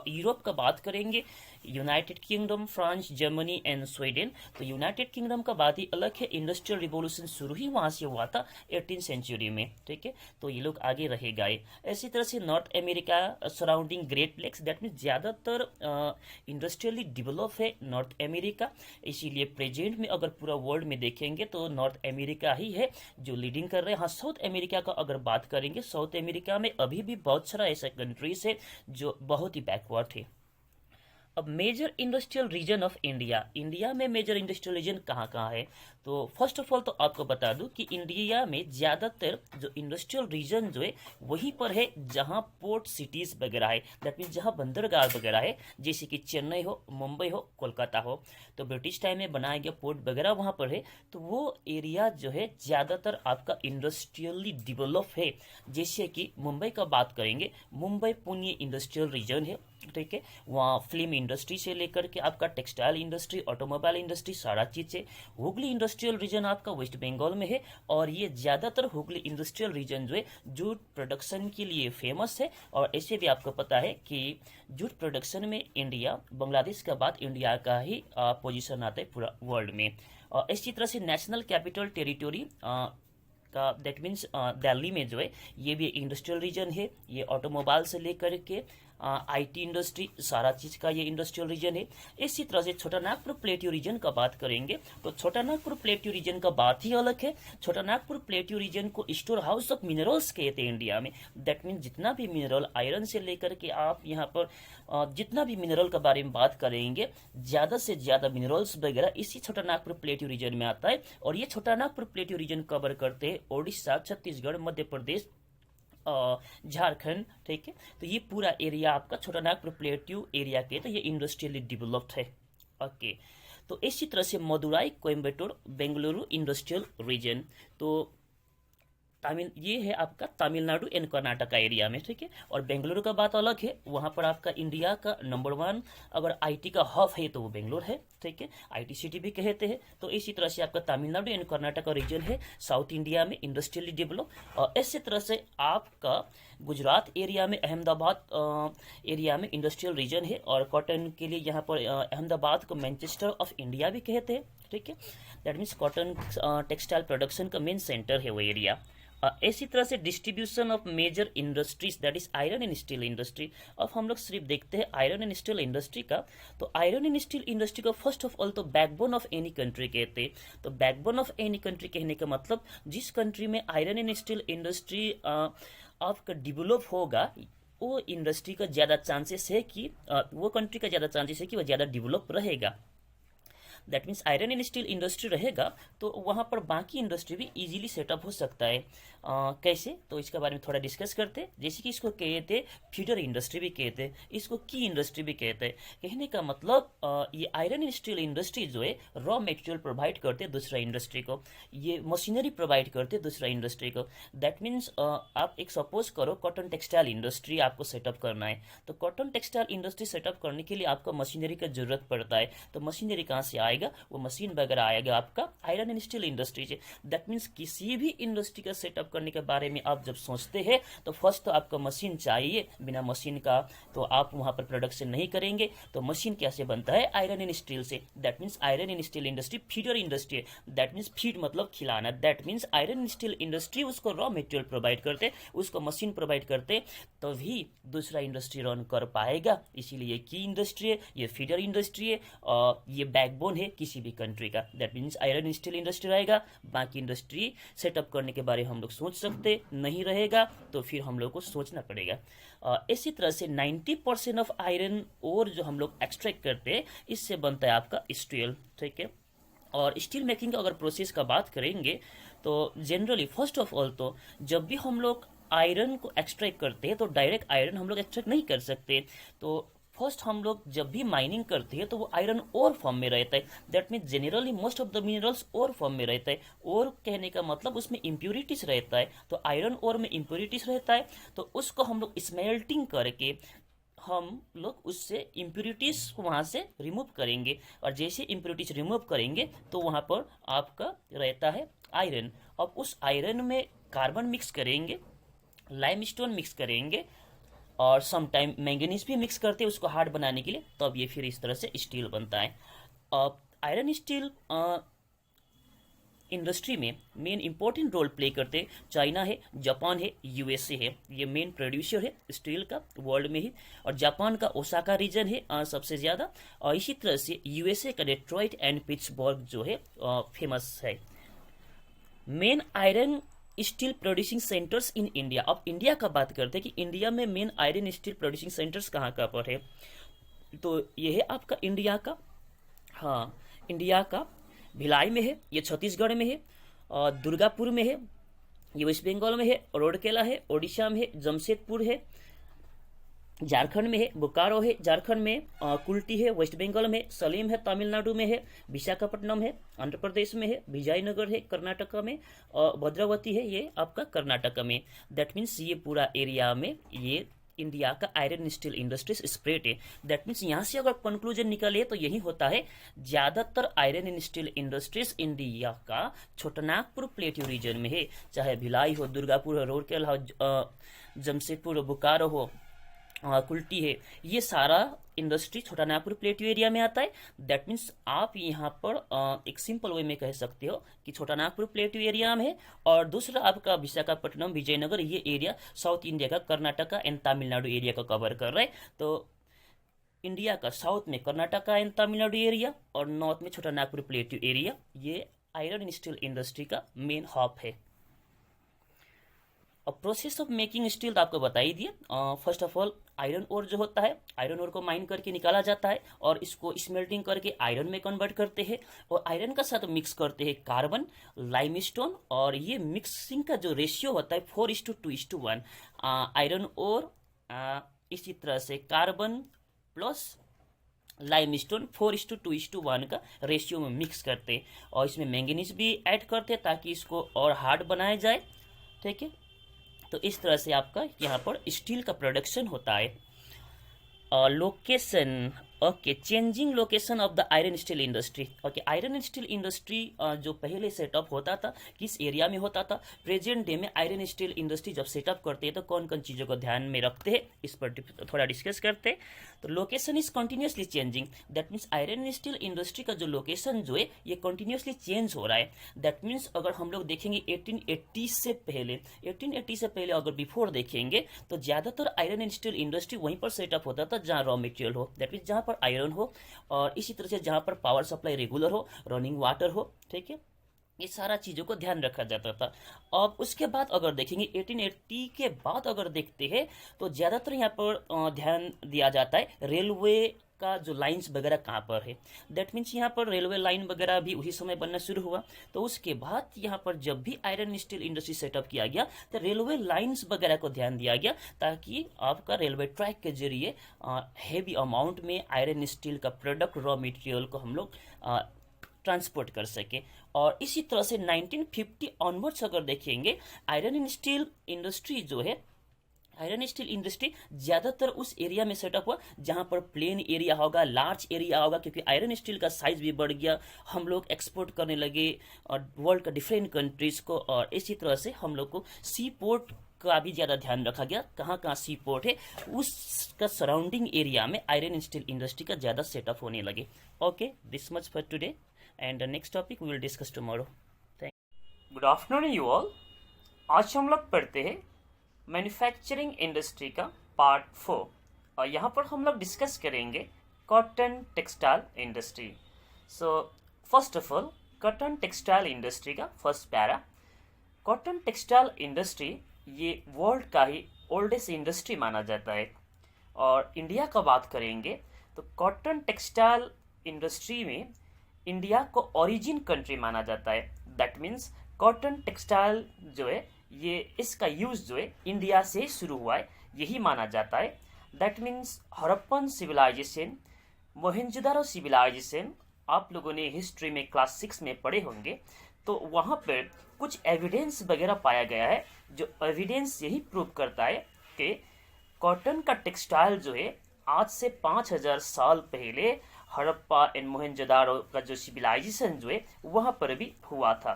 यूरोप का बात करेंगे, United kingdom, France, Germany and Sweden. तो यूनाइटेड किंगडम का बात ही अलग है, इंडस्ट्रियल रिवॉल्यूशन शुरू ही वहाँ से हुआ था 18th सेंचुरी में, ठीक है, तो ये लोग आगे रहे गए। इसी तरह से North America surrounding Great Lakes, that means ज़्यादातर इंडस्ट्रियली डेवलप है नॉर्थ अमेरिका, इसीलिए प्रेजेंट में अगर पूरा वर्ल्ड में देखेंगे तो नॉर्थ अमेरिका ही है जो लीडिंग कर रहे हैं। हाँ, साउथ अमेरिका का अगर बात करेंगे, साउथ अमेरिका में अभी भी बहुत सारा ऐसा कंट्रीज है जो बहुत ही बैकवर्ड है। अब major industrial region of India, India में मेजर इंडस्ट्रियल रीजन कहाँ कहाँ है? तो फर्स्ट ऑफ ऑल तो आपको बता दूं कि इंडिया में ज़्यादातर जो इंडस्ट्रियल रीजन जो है वहीं पर है जहाँ पोर्ट सिटीज़ वगैरह है, दैट मीन्स जहाँ बंदरगाह वगैरह है, जैसे कि चेन्नई हो, मुंबई हो, कोलकाता हो। तो ब्रिटिश टाइम में बनाया गया पोर्ट वगैरह वहाँ पर है, तो वो एरिया जो है ज़्यादातर आपका इंडस्ट्रियली डेवलप है। जैसे कि मुंबई का बात करेंगे, मुंबई पुणे इंडस्ट्रियल रीजन है, ठीक है। वहाँ फिल्म इंडस्ट्री से लेकर के आपका टेक्सटाइल इंडस्ट्री, ऑटोमोबाइल इंडस्ट्री, सारा चीज़ है। हुगली इंडस्ट्रियल रीजन आपका वेस्ट बंगाल में है, और ये ज़्यादातर हुगली इंडस्ट्रियल रीजन जो है जूट प्रोडक्शन के लिए फेमस है। और ऐसे भी आपको पता है कि जूट प्रोडक्शन में इंडिया, बांग्लादेश के बाद इंडिया का ही पोजीशन आता है पूरा वर्ल्ड में। इसी तरह से नेशनल कैपिटल टेरिटोरी का, दैट मीन्स दिल्ली में जो है ये भी इंडस्ट्रियल रीजन है। ये ऑटोमोबाइल से लेकर के आईटी इंडस्ट्री, सारा चीज़ का ये इंडस्ट्रियल रीजन है। इसी तरह से छोटा नागपुर प्लेट्यू रीजन का बात करेंगे तो छोटा नागपुर प्लेट्यू रीजन का बात ही अलग है। छोटा नागपुर प्लेट्यू रीजन को स्टोर हाउस ऑफ मिनरल्स कहते हैं इंडिया में। दैट मीन्स जितना भी मिनरल, आयरन से लेकर के आप यहाँ पर जितना भी मिनरल के बारे में बात करेंगे, ज़्यादा से ज़्यादा मिनरल्स वगैरह इसी छोटा नागपुर प्लेट्यू रीजन में आता है। और ये छोटा नागपुर प्लेट्यू रीजन कवर करते हैं ओडिशा, छत्तीसगढ़, मध्य प्रदेश, झारखंड, ठीक है। तो ये पूरा एरिया आपका छोटा नागपुर प्लेट्यू एरिया के, तो ये इंडस्ट्रियली डेवलप्ड है। ओके, तो इसी तरह से मदुराई, कोयम्बटूर, बेंगलुरु इंडस्ट्रियल रीजन, तो ये है आपका तमिलनाडु एंड कर्नाटका एरिया में, ठीक है। और बेंगलुरु का बात अलग है, वहाँ पर आपका इंडिया का नंबर 1 अगर आईटी का हब है तो वो बेंगलुरु है, ठीक है। आईटी सिटी भी कहते हैं। तो इसी तरह से आपका तमिलनाडु एंड कर्नाटका रीजन है साउथ इंडिया में इंडस्ट्रियली डेवलप। और इसी तरह से आपका गुजरात एरिया में, अहमदाबाद एरिया में इंडस्ट्रियल रीजन है। और कॉटन के लिए यहाँ पर अहमदाबाद को मैनचेस्टर ऑफ इंडिया भी कहते हैं, ठीक है। That means cotton textile production का मेन सेंटर है वो एरिया। इसी तरह से distribution of major industries, that is iron and steel industry. अब हम लोग सिर्फ देखते हैं आयरन एंड स्टील इंडस्ट्री का। तो आयरन एंड स्टील इंडस्ट्री को फर्स्ट ऑफ ऑल तो बैकबोन ऑफ एनी कंट्री कहते हैं। तो बैकबोन ऑफ एनी कंट्री कहने का मतलब जिस कंट्री में आयरन एंड स्टील इंडस्ट्री आपका डेवलप होगा, वो इंडस्ट्री का ज़्यादा चांसेस है कि वो कंट्री का ज़्यादा चांसेस है कि वो ज़्यादा डेवलप रहेगा। That means iron and steel industry रहेगा तो वहाँ पर बाकी इंडस्ट्री भी इजीली सेटअप हो सकता है। कैसे, तो इसके बारे में थोड़ा डिस्कस करते हैं। जैसे कि इसको कहते हैं फीडर इंडस्ट्री भी कहते हैं, इसको की इंडस्ट्री भी कहते हैं। कहने का मतलब ये आयरन एंड स्टील इंडस्ट्री जो है रॉ मटेरियल प्रोवाइड करते हैं दूसरा इंडस्ट्री को, ये मशीनरी प्रोवाइड करते हैं दूसरा इंडस्ट्री को। दैट मीन्स आप एक सपोज करो कॉटन टेक्सटाइल इंडस्ट्री आपको सेटअप करना है, तो कॉटन टेक्सटाइल इंडस्ट्री सेटअप करने के लिए आपको मशीनरी का जरूरत पड़ता है। तो मशीनरी कहाँ से आएगा, वो मशीन वगैरह आएगा आपका आयरन एंड स्टील इंडस्ट्री से। दैट मीन्स किसी भी इंडस्ट्री का सेटअप करने के बारे में आप जब सोचते हैं तो फर्स्ट तो आपको मशीन चाहिए। बिना मशीन का तो आप वहां पर प्रोडक्शन नहीं करेंगे। तो मशीन कैसे बनता है, आयरन एंड स्टील से। That means iron and steel industry feeder industry है। दैट मीन्स फीड मतलब खिलाना। That means iron and steel industry उसको रॉ मटेरियल प्रोवाइड करते, उसको मशीन प्रोवाइड करते, तभी दूसरा इंडस्ट्री रन कर पाएगा। इसीलिए की इंडस्ट्री है, ये फीडर इंडस्ट्री है और ये बैकबोन है किसी भी कंट्री का। That means iron and steel industry रहेगा, बाकी इंडस्ट्री सेटअप करने के बारे में हम लोग सोच सकते नहीं रहेगा, तो फिर हम लोग को सोचना पड़ेगा। इसी तरह से 90% ऑफ आयरन और जो हम लोग एक्सट्रैक्ट करते हैं इससे बनता है आपका स्टील, ठीक है। और स्टील मेकिंग का अगर प्रोसेस का बात करेंगे तो जनरली फर्स्ट ऑफ ऑल तो जब भी हम लोग आयरन को एक्सट्रैक्ट करते हैं तो डायरेक्ट आयरन हम लोग एक्सट्रैक्ट नहीं कर सकते। तो फर्स्ट हम लोग जब भी माइनिंग करते हैं तो वो आयरन ओर फॉर्म में रहता है। That means generally most of the minerals ore form में रहता है। ओर कहने का मतलब उसमें इम्प्योरिटीज रहता है। तो आयरन ओर में इम्प्योरिटीज रहता है, तो उसको हम लोग स्मेल्टिंग करके हम लोग उससे इम्प्योरिटीज को वहाँ से रिमूव करेंगे। और जैसे इम्प्योरिटीज रिमूव करेंगे तो वहाँ पर आपका रहता है आयरन। अब उस आयरन में कार्बन मिक्स करेंगे, लाइमस्टोन मिक्स करेंगे और समटाइम मैंगनीज भी मिक्स करते हैं उसको हार्ड बनाने के लिए, तब ये फिर इस तरह से स्टील बनता है। आयरन स्टील इंडस्ट्री में मेन इंपॉर्टेंट रोल प्ले करते चाइना है, जापान है, यूएसए है। ये मेन प्रोड्यूसर है स्टील का वर्ल्ड में ही। और जापान का ओसाका रीजन है सबसे ज़्यादा। और इसी तरह से यूएसए का डेट्रॉइट एंड पिट्सबर्ग जो है फेमस है। Main iron steel producing centres in India. अब इंडिया का बात करते हैं कि इंडिया में main iron steel producing centres कहाँ कहाँ पर है। तो ये है आपका इंडिया का, हाँ इंडिया का भिलाई में है, ये छत्तीसगढ़ में है, दुर्गापुर में है, ये वेस्ट बंगाल में है, रोडकेला है, ओडिशा में है, जमशेदपुर है, झारखंड में है, बोकारो है झारखंड में, कुल्टी है वेस्ट बंगाल में, सलीम है तमिलनाडु में है, विशाखापट्टनम है आंध्र प्रदेश में है, विजयनगर है कर्नाटका में, और भद्रावती है ये आपका कर्नाटका में। दैट मीन्स ये पूरा एरिया में ये इंडिया का आयरन स्टील इंडस्ट्रीज स्प्रेड है। दैट मीन्स यहाँ से अगर कंक्लूजन निकले तो यही होता है, ज़्यादातर आयरन स्टील इंडस्ट्रीज इंडिया का छोटानागपुर प्लेट्यू रीजन में है, चाहे भिलाई हो, दुर्गापुर हो, रूरकेला हो, जमशेदपुर हो, बोकारो हो, कुल्टी है, ये सारा इंडस्ट्री छोटानागपुर प्लेट्यू एरिया में आता है। दैट मीन्स आप यहाँ पर एक सिंपल वे में कह सकते हो कि छोटानागपुर प्लेट्यू एरिया में है, और दूसरा आपका विशाखापट्टनम, विजयनगर, ये एरिया साउथ इंडिया का कर्नाटका एंड तमिलनाडु एरिया को कवर कर रहा है। तो इंडिया का साउथ में कर्नाटका एंड तमिलनाडु एरिया और नॉर्थ में छोटानागपुर प्लेट्यू एरिया, ये आयरन स्टील इंडस्ट्री का मेन हब है। और प्रोसेस ऑफ मेकिंग स्टील तो आपको बता ही दिया। First of all iron ore जो होता है, आयरन ओर को माइन करके निकाला जाता है और इसको स्मेल्टिंग करके आयरन में कन्वर्ट करते हैं, और आयरन का साथ मिक्स करते हैं कार्बन, लाइमस्टोन, और ये मिक्सिंग का जो रेशियो होता है 4:2:1। आयरन ओर इसी तरह से कार्बन प्लस लाइमस्टोन 4:2:1 का रेशियो में मिक्स करते हैं, और इसमें मैंगनीज भी ऐड करते हैं ताकि इसको और हार्ड बनाया जाए। ठीक है, तो इस तरह से आपका यहाँ पर स्टील का प्रोडक्शन होता है। Location, okay, changing location of the iron steel industry. Okay, iron steel industry जो पहले सेटअप होता था किस एरिया में होता था, प्रेजेंट डे में आयरन स्टील इंडस्ट्री जब सेटअप करते हैं तो कौन कौन चीज़ों को ध्यान में रखते हैं, इस पर थोड़ा डिस्कस करते हैं। तो location is continuously changing, that means iron steel industry का जो लोकेशन जो है ये कंटिन्यूसली चेंज हो रहा है। दैट मीन्स अगर हम लोग देखेंगे 1880 से पहले अगर बिफोर देखेंगे तो ज़्यादातर आयरन स्टील इंडस्ट्री वहीं पर सेटअप होता था जहाँ रॉ मटेरियल हो, दैट मीन्स जहाँ पर आयरन हो, और इसी तरह से जहाँ पर पावर सप्लाई रेगुलर हो, रनिंग वाटर हो। ठीक है, ये सारा चीज़ों को ध्यान रखा जाता था। अब उसके बाद अगर देखेंगे 1880 के बाद अगर देखते हैं तो ज़्यादातर यहाँ पर ध्यान दिया जाता है रेलवे का जो लाइंस वगैरह कहाँ पर है। दैट मीन्स यहाँ पर रेलवे लाइन वगैरह भी उसी समय बनना शुरू हुआ। तो उसके बाद यहाँ पर जब भी आयरन स्टील इंडस्ट्री सेटअप किया गया तो रेलवे लाइंस वगैरह को ध्यान दिया गया ताकि आपका रेलवे ट्रैक के जरिए हेवी अमाउंट में आयरन स्टील का प्रोडक्ट, रॉ मटेरियल को हम लोग ट्रांसपोर्ट कर सके। और इसी तरह से 1950 ऑनवर्ड्स अगर देखेंगे आयरन स्टील इंडस्ट्री जो है, आयरन स्टील इंडस्ट्री ज़्यादातर उस एरिया में सेटअप हुआ जहाँ पर प्लेन एरिया होगा, लार्ज एरिया होगा, क्योंकि आयरन स्टील का साइज भी बढ़ गया, हम लोग एक्सपोर्ट करने लगे और वर्ल्ड का डिफरेंट कंट्रीज़ को। और इसी तरह से हम लोग को सी पोर्ट का भी ज़्यादा ध्यान रखा गया, कहाँ कहाँ सी पोर्ट है उसका सराउंडिंग एरिया में आयरन स्टील इंडस्ट्री का ज़्यादा सेटअप होने लगे। Okay, this much for today and the next topic we will discuss tomorrow. Thank good afternoon you all. आज हम लोग पढ़ते हैं मैन्युफैक्चरिंग इंडस्ट्री का पार्ट 4, और यहाँ पर हम लोग डिस्कस करेंगे cotton textile industry. So first of all cotton textile industry का first para. Cotton textile industry ये वर्ल्ड का ही ओल्डेस्ट इंडस्ट्री माना जाता है, और इंडिया का बात करेंगे तो कॉटन टेक्सटाइल इंडस्ट्री में इंडिया को ओरिजिन कंट्री माना जाता है। दैट मीन्स कॉटन टेक्सटाइल जो है ये इसका यूज जो है इंडिया से शुरू हुआ है, यही माना जाता है। That means Harappan civilisation, Mohenjodaro civilisation, आप लोगों ने हिस्ट्री में क्लास 6 में पढ़े होंगे, तो वहाँ पर कुछ एविडेंस वगैरह पाया गया है, जो एविडेंस यही प्रूव करता है कि कॉटन का टेक्सटाइल जो है आज से 5000 साल पहले हड़प्पा एंड मोहनजोदारो का जो सिविलाइजेशन जो है वहाँ पर भी हुआ था।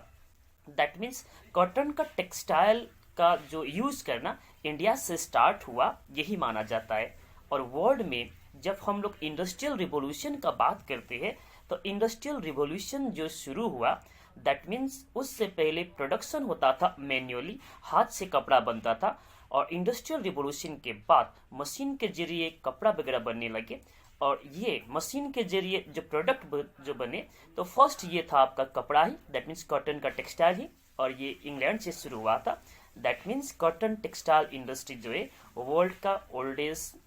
दैट मीन्स कॉटन का टेक्सटाइल का जो यूज़ करना इंडिया से स्टार्ट हुआ, यही माना जाता है। और वर्ल्ड में जब हम लोग इंडस्ट्रियल रिवॉल्यूशन का बात करते हैं तो इंडस्ट्रियल रिवॉल्यूशन जो शुरू हुआ, दैट मीन्स उससे पहले प्रोडक्शन होता था मैन्युअली, हाथ से कपड़ा बनता था, और इंडस्ट्रियल रिवॉल्यूशन के बाद मशीन के जरिए कपड़ा वगैरह बनने लगे, और ये मशीन के जरिए जो प्रोडक्ट जो बने तो फर्स्ट ये था आपका कपड़ा ही, दैट मीन्स कॉटन का टेक्सटाइल ही, और ये इंग्लैंड से शुरू हुआ था। That means cotton textile industry जो है वर्ल्ड का ओल्डेस्ट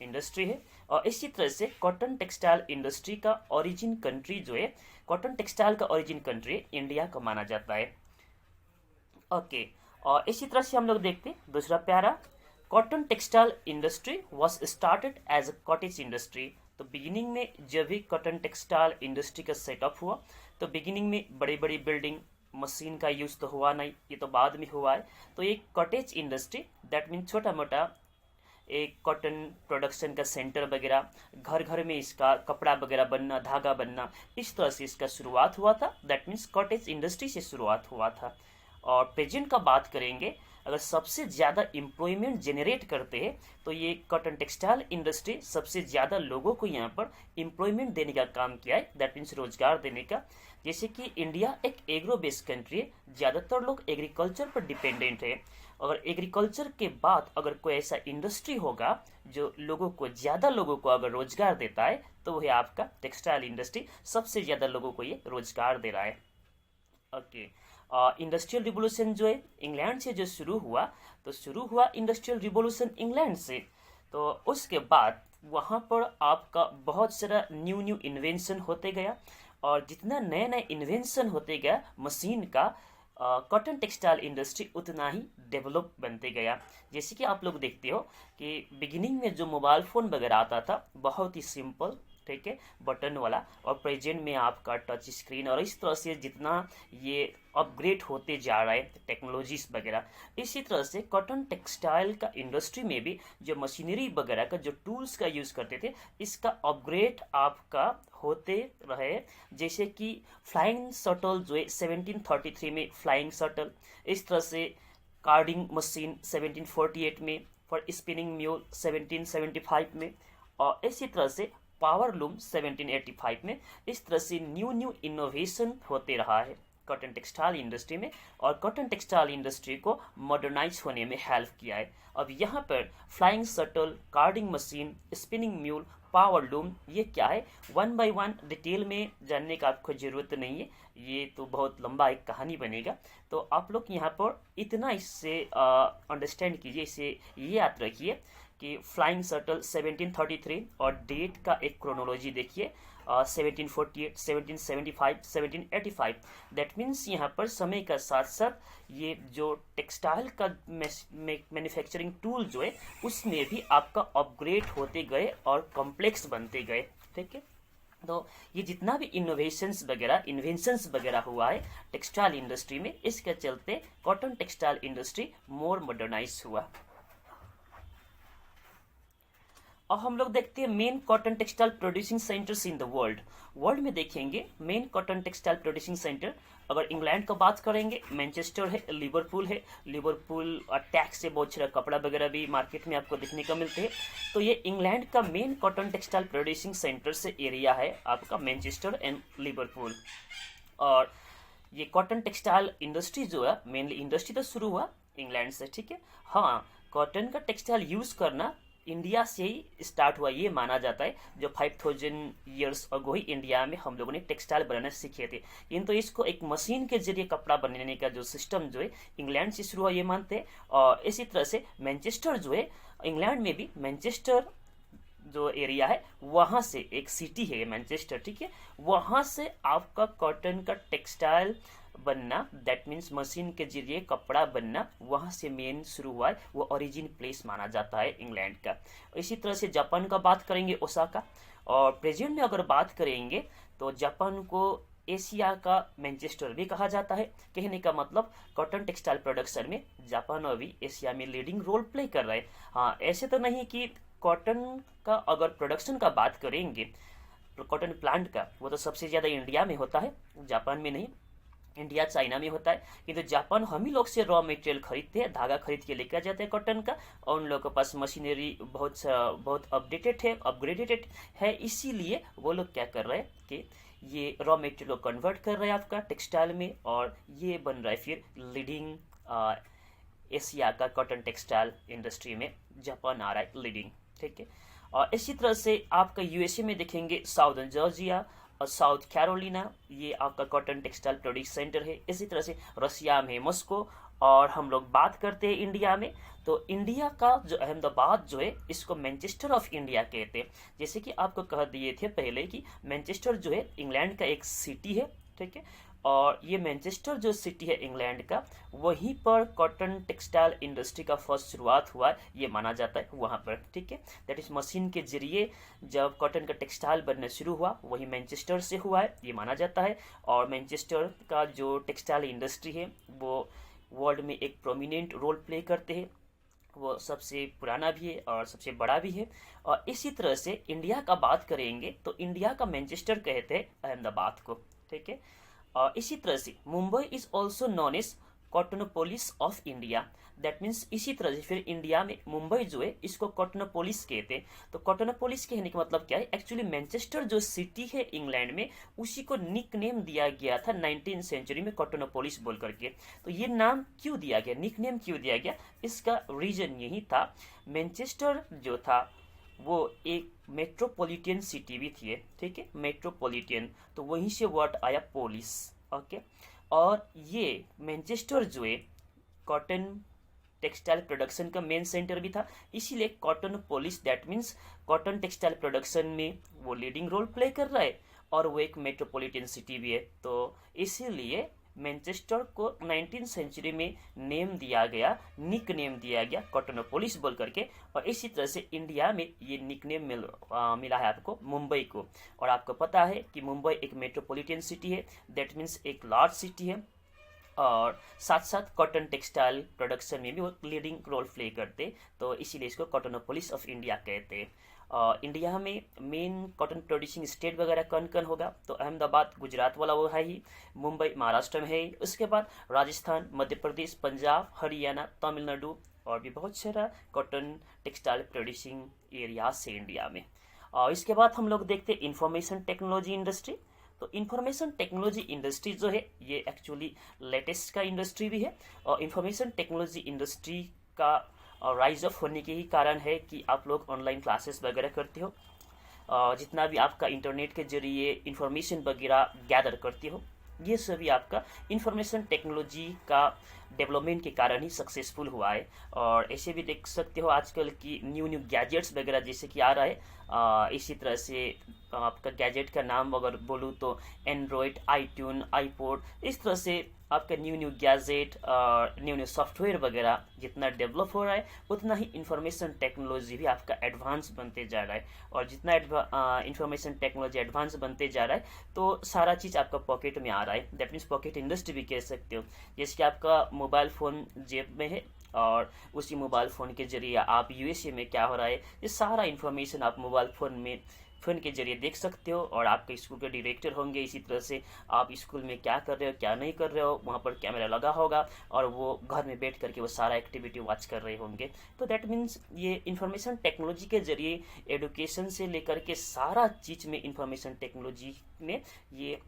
इंडस्ट्री है। और इसी तरह से कॉटन टेक्सटाइल इंडस्ट्री का ओरिजिन कंट्री जो है, कॉटन टेक्सटाइल का ओरिजिन कंट्री इंडिया को माना जाता है। ओके, और इसी तरह से हम लोग देखते हैं दूसरा प्यारा, cotton textile industry was started as a cottage industry. तो बिगिनिंग में जब भी कॉटन टेक्सटाइल इंडस्ट्री का सेटअप हुआ तो बिगिनिंग में बड़ी बड़ी बिल्डिंग, मशीन का यूज़ तो हुआ नहीं, ये तो बाद में हुआ है। तो एक कॉटेज इंडस्ट्री, दैट मीन छोटा मोटा एक कॉटन प्रोडक्शन का सेंटर वगैरह, घर घर में इसका कपड़ा वगैरह बनना, धागा बनना, इस तरह से इसका शुरुआत हुआ था। दैट मीन्स कॉटेज इंडस्ट्री से शुरुआत हुआ था। और प्रेजेंट का बात करेंगे, अगर सबसे ज़्यादा एम्प्लॉयमेंट जनरेट करते हैं तो ये कॉटन टेक्सटाइल इंडस्ट्री सबसे ज़्यादा लोगों को यहाँ पर एम्प्लॉयमेंट देने का काम किया है। दैट मीन्स रोजगार देने का। जैसे कि इंडिया एक एग्रो बेस्ड कंट्री है, ज़्यादातर लोग एग्रीकल्चर पर डिपेंडेंट है। अगर एग्रीकल्चर के बाद अगर कोई ऐसा इंडस्ट्री होगा जो ज़्यादा लोगों को अगर रोजगार देता है तो वह आपका टेक्सटाइल इंडस्ट्री सबसे ज़्यादा लोगों को ये रोजगार दे रहा है। ओके, इंडस्ट्रियल रिवोल्यूशन जो है इंग्लैंड से जो शुरू हुआ इंडस्ट्रियल रिवोल्यूशन इंग्लैंड से। तो उसके बाद वहाँ पर आपका बहुत सारा न्यू इन्वेंशन होते गया, और जितना नए नए इन्वेंशन होते गया मशीन का, कॉटन टेक्सटाइल इंडस्ट्री उतना ही डेवलप बनते गया। जैसे कि आप लोग देखते हो कि बिगिनिंग में जो मोबाइल फ़ोन वगैरह आता था बहुत ही सिंपल, ठीक है, बटन वाला, और प्रेजेंट में आपका टच स्क्रीन, और इस तरह से जितना ये अपग्रेड होते जा रहा है टेक्नोलॉजीज वगैरह, इसी तरह से कॉटन टेक्सटाइल का इंडस्ट्री में भी जो मशीनरी वगैरह का जो टूल्स का यूज़ करते थे इसका अपग्रेड आपका होते रहे। जैसे कि फ्लाइंग शटल जो है 1733 में फ्लाइंग शटल, इस तरह से कार्डिंग मशीन 1748 में, फॉर स्पिनिंग म्यूल 1775 में, और इसी तरह से पावर लूम 1785 में। इस तरह से न्यू इनोवेशन होते रहा है कॉटन टेक्सटाइल इंडस्ट्री में, और कॉटन टेक्सटाइल इंडस्ट्री को मॉडर्नाइज होने में हेल्प किया है। अब यहाँ पर flying shuttle, carding machine, spinning mule, power loom, ये क्या है वन बाय वन डिटेल में जानने का आपको ज़रूरत नहीं है, ये तो बहुत लंबा एक कहानी बनेगा। तो आप लोग यहाँ पर इतना इससे अंडरस्टैंड कीजिए, इसे ये याद रखिए कि फ्लाइंग शटल 1733, और डेट का एक क्रोनोलॉजी देखिए 1748, 1775, 1785। दैट मीन्स यहाँ पर समय का साथ साथ ये जो टेक्सटाइल का मैन्युफैक्चरिंग टूल जो है उसमें भी आपका अपग्रेड होते गए और कॉम्प्लेक्स बनते गए, ठीक है। तो ये जितना भी इन्वेंशंस वगैरह हुआ है टेक्सटाइल इंडस्ट्री में, इसके चलते कॉटन टेक्सटाइल इंडस्ट्री मोर मॉडर्नाइज हुआ। अब हम लोग देखते हैं main cotton textile producing centres in the world में देखेंगे main cotton textile producing centre. अगर इंग्लैंड का बात करेंगे मैनचेस्टर है, लिवरपूल टैक्स से बहुत सारा कपड़ा वगैरह भी मार्केट में आपको देखने को मिलते हैं। तो ये इंग्लैंड का main cotton textile producing centre से एरिया है आपका मैनचेस्टर एंड लिवरपूल। और ये कॉटन टेक्सटाइल इंडस्ट्री जो है, मेनली इंडस्ट्री तो शुरू हुआ इंग्लैंड से, ठीक है। हाँ, कॉटन का टेक्सटाइल यूज करना इंडिया से ही स्टार्ट हुआ, ये माना जाता है। जो 5000 ईयर्स अगो ही इंडिया में हम लोगों ने टेक्सटाइल बनाना सीखे थे, किंतु इसको एक मशीन के जरिए कपड़ा बनाने का जो सिस्टम जो है इंग्लैंड से शुरू हुआ, ये मानते हैं। और इसी तरह से मैनचेस्टर जो है, इंग्लैंड में भी मैनचेस्टर जो एरिया है वहाँ से एक सिटी है मैनचेस्टर, ठीक है, वहाँ से आपका कॉटन का टेक्सटाइल बनना, दैट मीन्स मशीन के जरिए कपड़ा बनना वहाँ से मेन शुरू हुआ है, वो ओरिजिन प्लेस माना जाता है इंग्लैंड का। इसी तरह से जापान का बात करेंगे ओसाका, और प्रेजेंट में अगर बात करेंगे तो जापान को एशिया का मैनचेस्टर भी कहा जाता है। कहने का मतलब कॉटन टेक्सटाइल प्रोडक्शन में जापान अभी एशिया में लीडिंग रोल प्ले कर रहा है। हाँ, ऐसे तो नहीं कि कॉटन का अगर प्रोडक्शन का बात करेंगे कॉटन प्लांट का, वो तो सबसे ज़्यादा इंडिया में होता है, जापान में नहीं। इंडिया चाइना में होता है, किंतु जापान हम ही लोग से रॉ मटेरियल खरीदते हैं, धागा खरीद के लेकर जाते हैं कॉटन का, और उन लोगों के पास मशीनरी बहुत अपग्रेडेड है, इसीलिए वो लोग क्या कर रहे हैं कि ये रॉ मटेरियल को कन्वर्ट कर रहे हैं आपका टेक्सटाइल में, और ये बन रहा है फिर लीडिंग एशिया का कॉटन टेक्सटाइल इंडस्ट्री में जापान आ रहा है लीडिंग, ठीक है। और इसी तरह से आपका यूएसए में देखेंगे साउदर्न जॉर्जिया और साउथ कैरोलिना, ये आपका कॉटन टेक्सटाइल प्रोड्यूस सेंटर है। इसी तरह से रशिया में मॉस्को, और हम लोग बात करते हैं इंडिया में, तो इंडिया का जो अहमदाबाद जो है इसको मैनचेस्टर ऑफ इंडिया कहते हैं। जैसे कि आपको कह दिए थे पहले कि मैनचेस्टर जो है इंग्लैंड का एक सिटी है, ठीक है, और ये मैनचेस्टर जो सिटी है इंग्लैंड का, वहीं पर कॉटन टेक्सटाइल इंडस्ट्री का फर्स्ट शुरुआत हुआ ये माना जाता है वहाँ पर, ठीक है। दैट इज मशीन के जरिए जब कॉटन का टेक्सटाइल बनना शुरू हुआ वही मैनचेस्टर से हुआ है ये माना जाता है। और मैनचेस्टर का जो टेक्सटाइल इंडस्ट्री है वो वर्ल्ड में एक प्रोमिनेंट रोल प्ले करते हैं। वो सबसे पुराना भी है और सबसे बड़ा भी है। और इसी तरह से इंडिया का बात करेंगे तो इंडिया का मैनचेस्टर कहते हैं अहमदाबाद को, ठीक है। और इसी तरह से Mumbai is also known as Cottonopolis of India. That means इसी तरह से फिर इंडिया में मुंबई जो है इसको कॉटनोपोलिस कहते हैं। तो कॉटनोपोलिस कहने का मतलब क्या है, एक्चुअली मैनचेस्टर जो सिटी है इंग्लैंड में उसी को निक नेम दिया गया था 19th सेंचुरी में कॉटनोपोलिस बोल करके। तो ये नाम क्यों दिया गया, निक नेम क्यों दिया गया, इसका रीजन यही था, मैनचेस्टर जो था वो एक मेट्रोपॉलिटन सिटी भी थी, ठीक है, मेट्रोपॉलिटन, तो वहीं से वर्ड आया पोलिस, ओके। और ये मैनचेस्टर जो है कॉटन टेक्सटाइल प्रोडक्शन का मेन सेंटर भी था, इसीलिए cotton police that means cotton textile production में वो लीडिंग रोल प्ले कर रहा है और वो एक मेट्रोपॉलिटन सिटी भी है। तो इसीलिए मैनचेस्टर को 19th सेंचुरी में नेम दिया गया, निक नेम दिया गया कॉटनोपोलिस बोल करके। और इसी तरह से इंडिया में ये निक नेम मिला है आपको मुंबई को। और आपको पता है कि मुंबई एक मेट्रोपॉलिटन सिटी है, दैट मीन्स एक लार्ज सिटी है, और साथ साथ कॉटन टेक्सटाइल प्रोडक्शन में भी वो लीडिंग रोल प्ले करते, तो इसीलिए इसको कॉटनोपोलिस ऑफ इंडिया कहते हैं। इंडिया में मेन कॉटन प्रोड्यूसिंग स्टेट वगैरह कौन कौन होगा, तो अहमदाबाद गुजरात वाला वो है ही, मुंबई महाराष्ट्र में है ही, उसके बाद राजस्थान, मध्य प्रदेश, पंजाब, हरियाणा, तमिलनाडु और भी बहुत सारा कॉटन टेक्सटाइल प्रोड्यूसिंग एरियाज है इंडिया में। और इसके बाद हम लोग देखते हैं इंफॉर्मेशन टेक्नोलॉजी इंडस्ट्री। तो इंफॉर्मेशन टेक्नोलॉजी इंडस्ट्री जो है ये एक्चुअली लेटेस्ट का इंडस्ट्री भी है। और इंफॉर्मेशन टेक्नोलॉजी इंडस्ट्री का राइज ऑफ होने के ही कारण है कि आप लोग ऑनलाइन क्लासेस वगैरह करते हो, जितना भी आपका इंटरनेट के जरिए इंफॉर्मेशन वगैरह गैदर करते हो, ये सभी आपका इंफॉर्मेशन टेक्नोलॉजी का डेवलपमेंट के कारण ही सक्सेसफुल हुआ है। और ऐसे भी देख सकते हो आजकल की न्यू न्यू गैजेट्स वगैरह जैसे कि आ रहा है, इसी तरह से आपका गैजेट का नाम अगर बोलूँ तो एंड्रॉयड, आईट्यून, आईपोड, इस तरह से आपका न्यू न्यू गैजेट और न्यू न्यू सॉफ्टवेयर वगैरह जितना डेवलप हो रहा है उतना ही इंफॉर्मेशन टेक्नोलॉजी भी आपका एडवांस बनते जा रहा है। और जितना इंफॉर्मेशन टेक्नोलॉजी एडवांस बनते जा रहा है तो सारा चीज़ आपका पॉकेट में आ रहा है, दैट मीन्स पॉकेट इंडस्ट्री भी कह सकते हो। जैसे कि आपका मोबाइल फ़ोन जेब में है और उसी मोबाइल फ़ोन के जरिए आप यूएसए में क्या हो रहा है ये सारा इन्फॉर्मेशन आप मोबाइल फ़ोन के जरिए देख सकते हो। और आपके स्कूल के डायरेक्टर होंगे, इसी तरह से आप स्कूल में क्या कर रहे हो क्या नहीं कर रहे हो, वहाँ पर कैमरा लगा होगा और वो घर में बैठ करके वो सारा एक्टिविटी वॉच कर रहे होंगे। तो दैट मीन्स ये इंफॉर्मेशन टेक्नोलॉजी के जरिए एडुकेशन से लेकर के सारा चीज़ में इंफॉर्मेशन टेक्नोलॉजी ने ये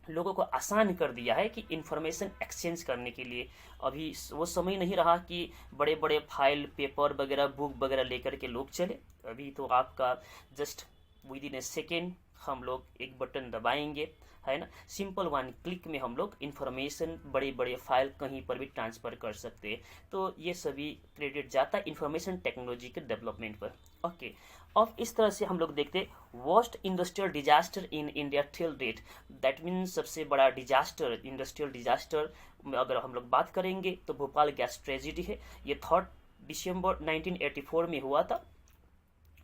लोगों को आसान कर दिया है कि इंफॉर्मेशन एक्सचेंज करने के लिए। अभी वो समय नहीं रहा कि बड़े बड़े फाइल, पेपर वगैरह, बुक वगैरह लेकर के लोग चले। अभी तो आपका just with in A second हम लोग एक बटन दबाएंगे, है ना, सिंपल वन क्लिक में हम लोग इंफॉर्मेशन बड़े बड़े फाइल कहीं पर भी ट्रांसफ़र कर सकते हैं। तो ये सभी क्रेडिट जाता है इंफॉर्मेशन टेक्नोलॉजी के डेवलपमेंट पर, ओके। अब इस तरह से हम लोग देखते हैं worst industrial disaster in India till date, that means सबसे बड़ा डिजास्टर, इंडस्ट्रियल डिजास्टर अगर हम लोग बात करेंगे तो भोपाल गैस ट्रेजिडी है। ये 3 दिसंबर 1984 में हुआ था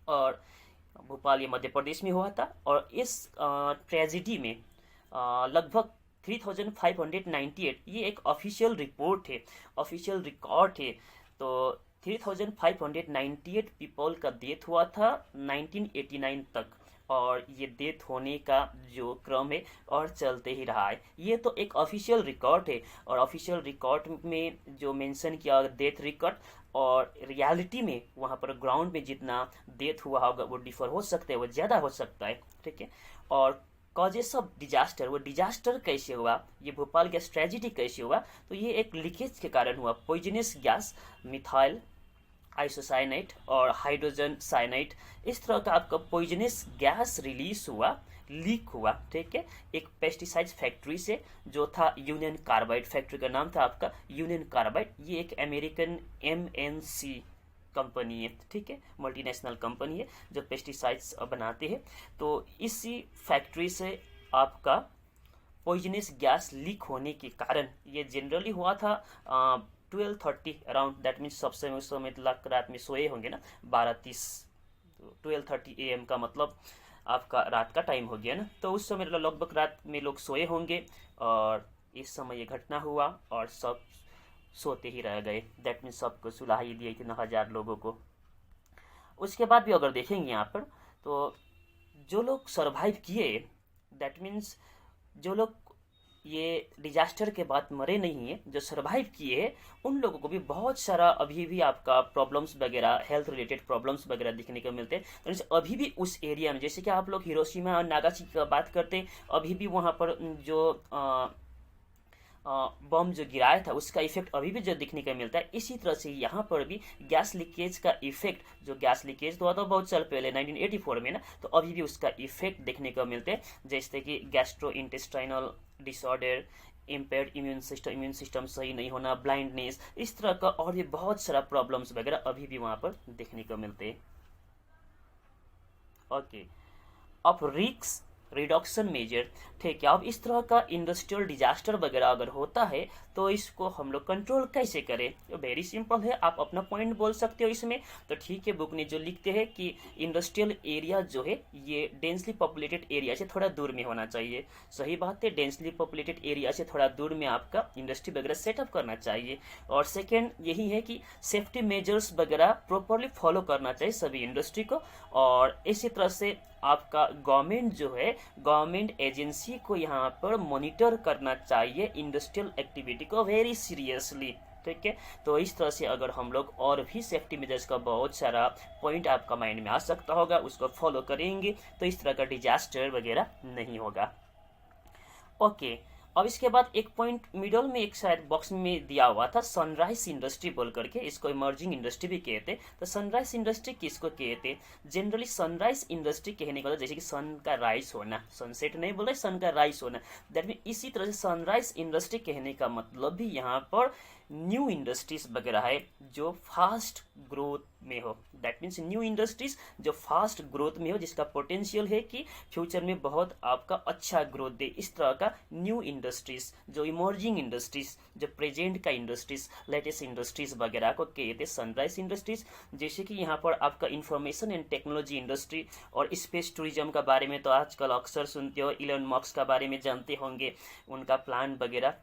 और भोपाल ये मध्य प्रदेश में हुआ था। और इस ट्रेजिडी में लगभग 3598, ये एक ऑफिशियल रिपोर्ट है, ऑफिशियल रिकॉर्ड है, तो 3598 पीपल का डेथ हुआ था 1989 तक। और ये डेथ होने का जो क्रम है और चलते ही रहा है। ये तो एक ऑफिशियल रिकॉर्ड है और ऑफिशियल रिकॉर्ड में जो मेंशन किया डेथ रिकॉर्ड और रियलिटी में वहाँ पर ग्राउंड में जितना डेथ हुआ होगा वो डिफर हो सकता है, वो ज़्यादा हो सकता है, ठीक है। और कॉजेस ऑफ डिजास्टर, वो डिजास्टर कैसे हुआ, ये भोपाल गैस ट्रेजिडी कैसे हुआ, तो ये एक लीकेज के कारण हुआ। पॉइजनस गैस मिथाइल आइसोसाइनेट और हाइड्रोजन साइनाइड, इस तरह का आपका पॉइजनस गैस रिलीज हुआ, लीक हुआ, ठीक है, एक पेस्टिसाइड्स फैक्ट्री से जो था यूनियन कार्बाइड, फैक्ट्री का नाम था आपका यूनियन कार्बाइड। ये एक अमेरिकन MNC कंपनी है, ठीक है, मल्टीनेशनल कंपनी है जो पेस्टिसाइड्स बनाते हैं। तो इसी फैक्ट्री से आपका पॉइजनस गैस लीक होने के कारण ये जनरली हुआ था 12:30 अराउंड, दैट मीन्स सब समय उस समय रात में सोए होंगे ना 12:30, 12:30 AM का मतलब आपका रात का टाइम हो गया ना, तो उस समय लगभग रात में लोग सोए होंगे और इस समय ये घटना हुआ और सब सोते ही रह गए। दैट मीन्स सबको सुला ही दिए इतने हजार लोगों को। उसके बाद भी अगर देखेंगे यहाँ पर, तो जो लोग सरवाइव किए, दैट मीन्स जो लोग ये डिजास्टर के बाद मरे नहीं है, जो सरवाइव किए, उन लोगों को भी बहुत सारा अभी भी आपका प्रॉब्लम्स वगैरह, हेल्थ रिलेटेड प्रॉब्लम्स वगैरह दिखने को मिलते हैं। तो अभी भी उस एरिया में, जैसे कि आप लोग हिरोशिमा और नागासाकी की बात करते, अभी भी वहाँ पर जो बम जो गिराया था उसका इफेक्ट अभी भी जो दिखने को मिलता है। इसी तरह से यहाँ पर भी गैस लीकेज का इफेक्ट, जो गैस लीकेज हुआ था बहुत साल पहले 1984 में ना, तो अभी भी उसका इफेक्ट देखने को मिलते हैं, जैसे कि gastro intestinal disorder, impaired immune system सही नहीं होना, ब्लाइंडनेस, इस तरह का और भी बहुत सारा प्रॉब्लम्स वगैरह अभी भी वहाँ पर देखने को मिलते हैं। ओके, अब रिस्क रिडक्शन मेजर, ठीक है। अब इस तरह का इंडस्ट्रियल डिजास्टर वगैरह अगर होता है तो इसको हम लोग कंट्रोल कैसे करें? तो वेरी सिंपल है, आप अपना पॉइंट बोल सकते हो इसमें। तो ठीक है, बुक ने जो लिखते हैं कि इंडस्ट्रियल एरिया जो है ये डेंसली पॉपुलेटेड एरिया से थोड़ा दूर में होना चाहिए। सही बात है, डेंसली पॉपुलेटेड एरिया से थोड़ा दूर में आपका इंडस्ट्री वगैरह सेटअप करना चाहिए। और सेकेंड यही है कि सेफ्टी मेजर्स वगैरह प्रॉपरली फॉलो करना चाहिए सभी इंडस्ट्री को। और इसी तरह से आपका गवर्नमेंट जो है, गवर्नमेंट एजेंसी को यहाँ पर मॉनिटर करना चाहिए इंडस्ट्रियल एक्टिविटी को वेरी सीरियसली, ठीक है। तो इस तरह से अगर हम लोग और भी सेफ्टी मेजर्स का बहुत सारा पॉइंट आपका माइंड में आ सकता होगा, उसको फॉलो करेंगे तो इस तरह का डिजास्टर वगैरह नहीं होगा। ओके, अब इसके बाद एक पॉइंट मिडल में एक शायद बॉक्स में दिया हुआ था, सनराइज इंडस्ट्री बोल करके, इसको इमर्जिंग इंडस्ट्री भी कहते। तो सनराइज इंडस्ट्री किसको कहते? जनरली सनराइज इंडस्ट्री कहने का जैसे कि सन का राइज होना, सनसेट नहीं बोल रहे, सन का राइज होना, दैट मीन इसी तरह से सनराइज इंडस्ट्री कहने का मतलब भी यहाँ पर न्यू इंडस्ट्रीज वगैरह है जो फास्ट ग्रोथ में हो। दैट मीन्स न्यू इंडस्ट्रीज जो फास्ट ग्रोथ में हो, जिसका पोटेंशियल है कि फ्यूचर में बहुत आपका अच्छा ग्रोथ दे, इस तरह का न्यू इंडस्ट्रीज, जो इमर्जिंग इंडस्ट्रीज, जो प्रेजेंट का इंडस्ट्रीज, लेटेस्ट इंडस्ट्रीज वगैरह को कहते सनराइज इंडस्ट्रीज। जैसे कि यहाँ पर आपका इंफॉर्मेशन एंड टेक्नोलॉजी इंडस्ट्री और स्पेस टूरिज्म का बारे में तो आजकल अक्सर सुनते हो, इलन मस्क का बारे में जानते होंगे, उनका प्लान वगैरह,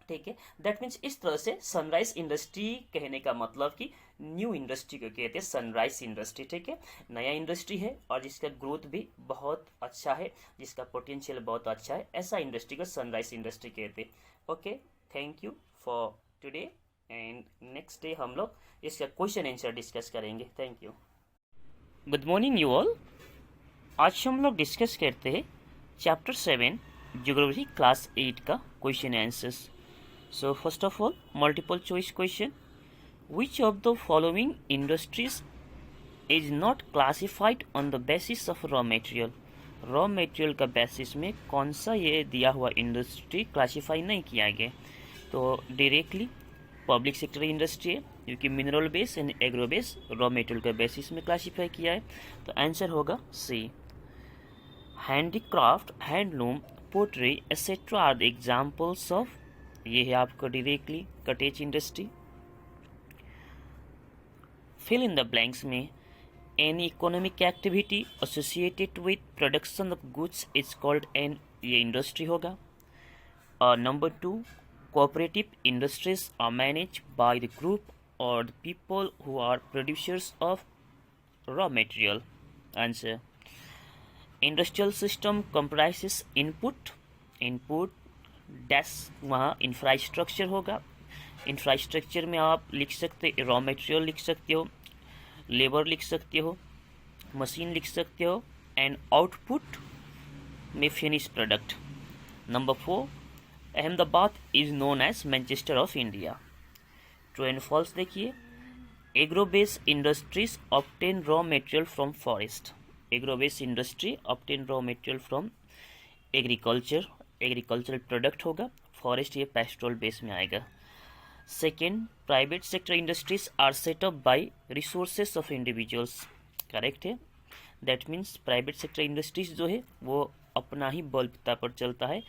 ठीक है। दैट मीन्स इस तरह से सनराइज इंडस्ट्री कहने का मतलब कि न्यू इंडस्ट्री को कहते हैं सनराइज इंडस्ट्री, ठीक है। नया इंडस्ट्री है और जिसका ग्रोथ भी बहुत अच्छा है, जिसका पोटेंशियल बहुत अच्छा है, ऐसा इंडस्ट्री को सनराइज इंडस्ट्री कहते हैं। Okay, thank you for today and next day हम लोग इसका क्वेश्चन आंसर डिस्कस करेंगे। Thank you. Good morning you all. आज हम लोग डिस्कस करते हैं चैप्टर 7 ज्योग्राफी क्लास 8 का question answers. So first of all, multiple choice question. Which of the following industries is not classified on the basis of raw material? Raw material का बेसिस में कौन सा ये दिया हुआ इंडस्ट्री क्लासीफाई नहीं किया गया? तो डायरेक्टली पब्लिक सेक्टर इंडस्ट्री है, क्योंकि mineral base and agro base raw material का बेसिस में क्लासीफाई किया है। तो आंसर होगा C. Handicraft, handloom, pottery etcetera are the examples of, ये है आपको directly cottage industry. Fill in the blanks में any economic activity associated with production of goods is called an, ये इंडस्ट्री होगा। और number 2, cooperative industries are manage by the group और the people who are producers of raw material. Answer, industrial system comprises input dash, वहाँ इंफ्रास्ट्रक्चर होगा। इंफ्रास्ट्रक्चर में आप लिख सकते रॉ मटेरियल लिख सकते हो, लेबर लिख सकते हो, मशीन लिख सकते हो, एंड आउटपुट में finish product. Number 4, Ahmedabad is known as Manchester of India. True and false देखिए। Agro based industries obtain raw material from forest. Agro based industry obtain raw material from agriculture, agricultural product होगा। फॉरेस्ट ये पेस्ट्रोल बेस में आएगा। Second, private sector industries are set up by resources of individuals. Correct है। That means private sector industries जो है वो अपना ही बलबूता पर चलता है,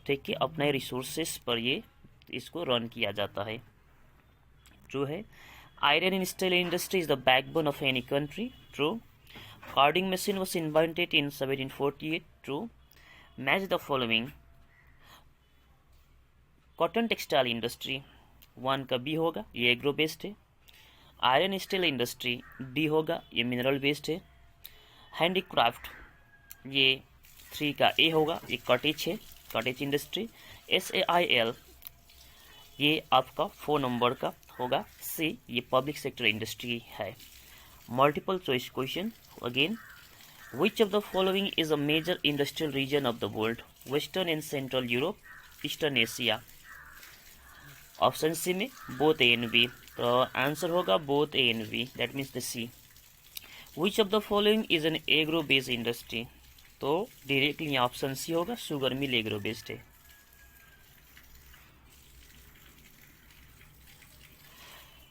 ठीक है, अपने रिसोर्सेस पर ये इसको रन किया जाता है। ट्रू है। Iron and steel industry is the backbone of any country. True. Carding machine was invented in 1748। True. Match the following. Cotton textile industry, 1 का बी होगा, ये एग्रो बेस्ड है। आयरन स्टील इंडस्ट्री डी होगा, ये मिनरल बेस्ड है। हैंडीक्राफ्ट ये 3 का ए होगा, ये कॉटेज है, कॉटेज इंडस्ट्री। SAIL ये आपका 4 नंबर का होगा। सी ये पब्लिक सेक्टर इंडस्ट्री है। Multiple choice question again, which of the following is a major industrial region of the world? Western and central Europe, eastern Asia. Option C में बोथ ए एंड बी, तो आंसर होगा both A and B, that means the C. Which of the following is an agro based industry? तो डायरेक्टली ऑप्शन सी होगा, शुगर मिल एग्रो बेस्ड है।